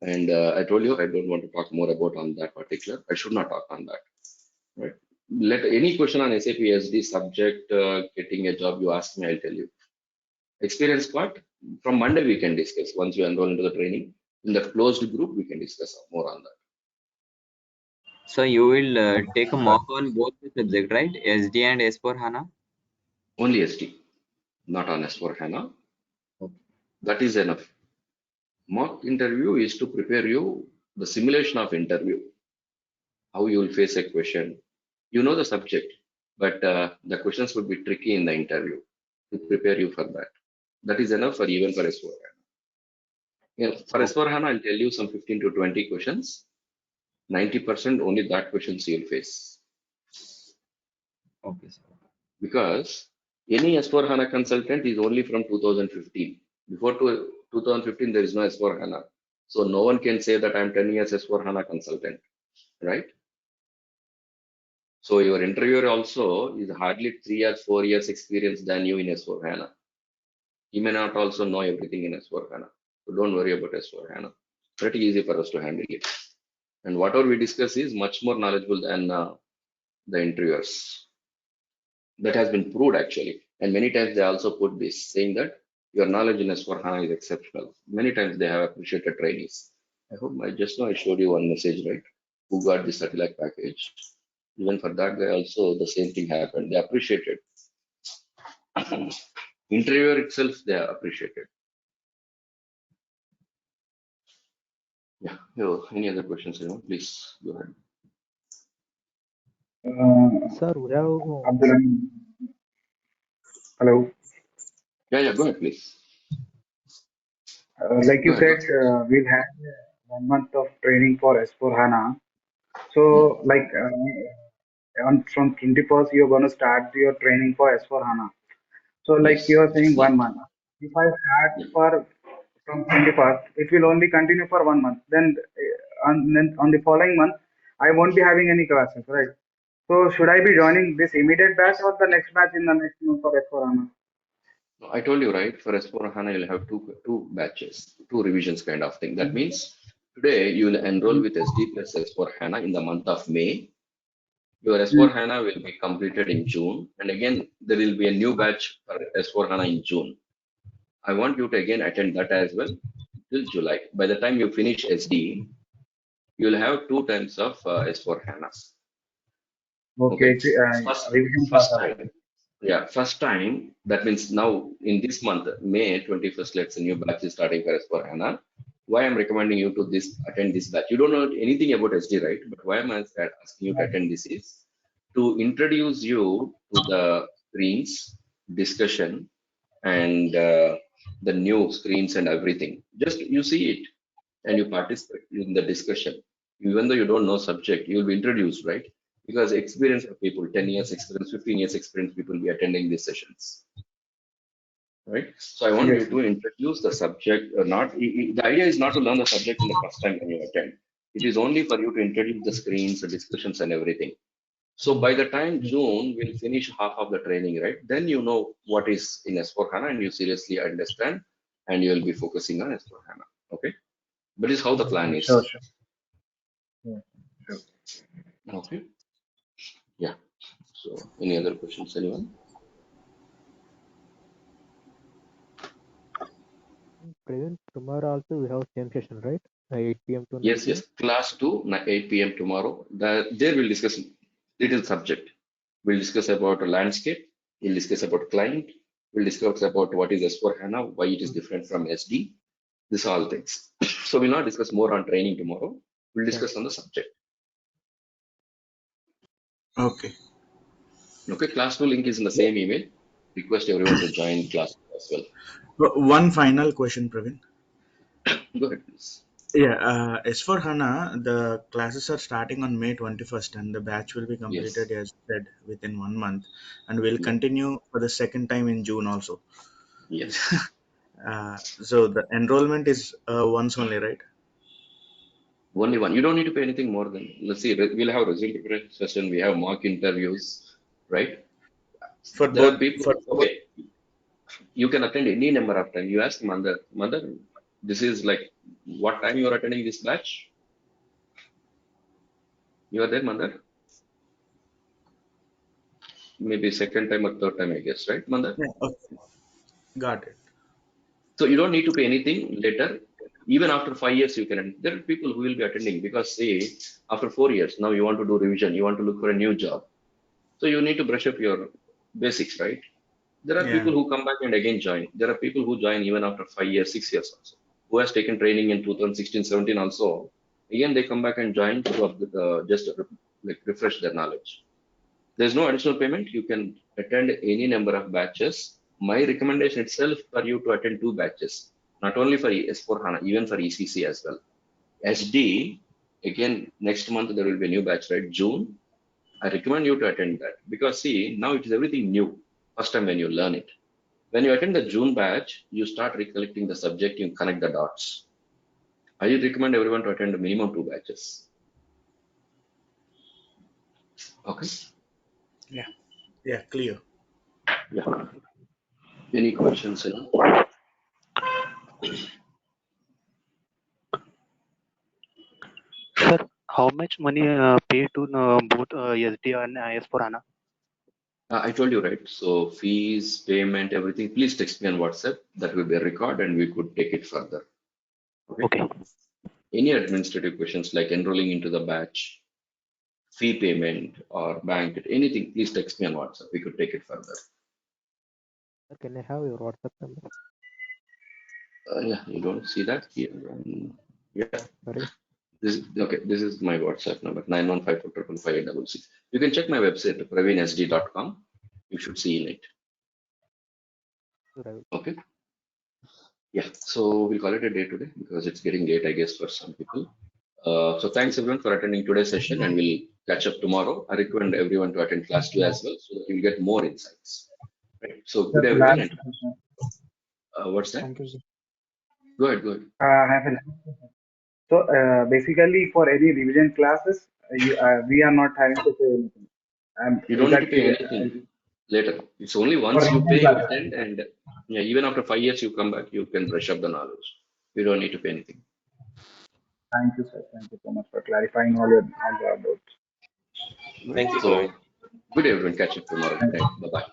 And I told you, I don't want to talk more about on that particular. I should not talk on that, right? Let any question on SAP SD subject, getting a job, you ask me, I'll tell you. Experience part, from Monday we can discuss. Once you enroll into the training, in the closed group, we can discuss more on that.
So you will take a mock on both the subject, right? SD and S4HANA?
Only SD, not on S4HANA.
Okay.
That is enough. Mock interview is to prepare you the simulation of interview, how you will face a question. You know the subject, but the questions would be tricky in the interview to prepare you for that. That is enough for even for S4HANA. Yeah, for
Okay.
S4HANA, I'll tell you some 15 to 20 questions. 90% only that questions you'll face.
Okay, sir.
Because any S4HANA consultant is only from 2015. Before 2015, there is no S4HANA. So no one can say that I'm 10 years S4HANA consultant, right? So your interviewer also is hardly 3 or 4 years experience than you in S4HANA. He may not also know everything in S4HANA. So don't worry about S4HANA. Pretty easy for us to handle it. And whatever we discuss is much more knowledgeable than the interviewers. That has been proved actually. And many times they also put this, saying that your knowledge in S4HANA is exceptional. Many times they have appreciated trainees. I hope just now I showed you one message, right? Who got the 30 lakh package. Even for that guy also the same thing happened. They appreciated. Interviewer itself they appreciated. Yeah. Yo, any other questions, anyone? Please go ahead.
Sir, we have
Abdul, hello.
Yeah, go ahead, please.
Like
Go
you
ahead.
said, we'll have 1 month of training for S4 HANA. So, like from 21st, you're going to start your training for S4 HANA. So, like
Yes.
you are saying,
Yeah.
1 month. If I start
Yeah.
for from 21st, it will only continue for 1 month. Then on the following month, I won't be having any classes, right? So, should I be joining this immediate batch or the next batch in the next month for S4 HANA?
No, I told you, right? For S4 HANA, you'll have two batches, two revisions kind of thing. That means today you will enroll with SD plus S4 HANA in the month of May. Your S4 HANA will be completed in June. And again, there will be a new batch for S4 HANA in June. I want you to again attend that as well till July. By the time you finish SD, you'll have 2 times of S4 HANA.
Okay,
Okay.
revision
First
class.
time. Yeah, first time. That means now in this month, May 21st, let's say new batch is starting for S4 HANA. Why I'm recommending you to attend this batch? You don't know anything about SD, right? But why am I asking you to attend this is to introduce you to the screens, discussion, and the new screens and everything. Just you see it and you participate in the discussion. Even though you don't know subject, you will be introduced, right? Because experience of people, 10 years experience, 15 years experience, people will be attending these sessions, right? So I want you
Yes.
to introduce the subject or not. The idea is not to learn the subject in the first time when you attend. It is only for you to introduce the screens, the discussions and everything. So by the time June, we'll finish half of the training, right? Then you know what is in S4HANA and you seriously understand and you'll be focusing on S4HANA, okay? That is how the plan is.
Sure, sure. Yeah, sure.
Okay. Yeah. So any other questions, anyone?
Praveen, tomorrow also we have same session, right? 8 p.m. to 9
Yes,
p.m.
yes. Class 2, 8 p.m. tomorrow. There we'll discuss little subject. We'll discuss about a landscape. We'll discuss about client. We'll discuss about what is S4HANA, why it is different from SD. This all things. So we'll not discuss more on training tomorrow. We'll discuss on the subject.
Okay.
Okay, class 2 link is in the same email. Request everyone to join class 2 as well.
One final question, Praveen.
Go ahead, please.
Yeah, as for HANA, the classes are starting on May 21st and the batch will be completed,
Yes.
as said, within 1 month and will
Yeah.
continue for the second time in June also.
Yes.
So the enrollment is once only, right?
Only one. You don't need to pay anything more than, let's see, we'll have resume preparation session. We have mock interviews, right?
For
There are
both,
people,
for both.
okay, you can attend any number of time. You ask mother, this is like, what time you are attending this batch? You are there, mother? Maybe second time or third time, I guess, right, mother?
Yeah, okay. Got it.
So you don't need to pay anything later. Even after 5 years, you can. There are people who will be attending because say after 4 years, now you want to do revision, you want to look for a new job. So you need to brush up your basics, right? There are
Yeah.
people who come back and again join. There are people who join even after 5 years, 6 years also. Who has taken training in 2016, 17 also. Again, they come back and join to just like refresh their knowledge. There's no additional payment. You can attend any number of batches. My recommendation itself for you to attend 2 batches, not only for S4 HANA, even for ECC as well. SD, again, next month there will be a new batch, right? June. I recommend you to attend that because see, now it is everything new. First time when you learn it. When you attend the June batch, you start recollecting the subject, you connect the dots. I recommend everyone to attend a minimum 2 batches. Okay.
Yeah. Yeah. Clear.
Yeah. Any questions?
Sir, how much money pay to both SD and S4 HANA?
I told you, right? So fees, payment, everything, please text me on WhatsApp. That will be a record and we could take it further. Okay.
Okay.
Any administrative questions like enrolling into the batch, fee payment or bank, anything, please text me on WhatsApp. We could take it further.
Can I have your WhatsApp number?
Yeah, you don't see that here. Yeah,
Sorry.
this is okay. This is my WhatsApp number 91545586. You can check my website praveensd.com. You should see in it.
Sure, I will.
Okay. Yeah. So we'll call it a day today because it's getting late, I guess, for some people. So thanks everyone for attending today's session, and we'll catch up tomorrow. I recommend everyone to attend class 2 as well, so that you'll get more insights. Right. So good everyone.
Last
And,
question.
what's that?
Thank you, sir.
Go ahead. Go ahead.
I have a last question. So basically, for any revision classes, we are not having to pay anything.
You
Is
don't need
that
to pay
clear?
anything later. It's only
For
once you
revision
pay, you
classes.
attend, and yeah, even after 5 years, you come back, you can brush up the knowledge. You don't need to pay anything.
Thank you, sir. Thank you so much for clarifying all the doubts.
Right.
Thank you,
So
Praveen.
good everyone. Catch up tomorrow.
Thank you.
Right. Bye bye.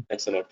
Thanks a lot.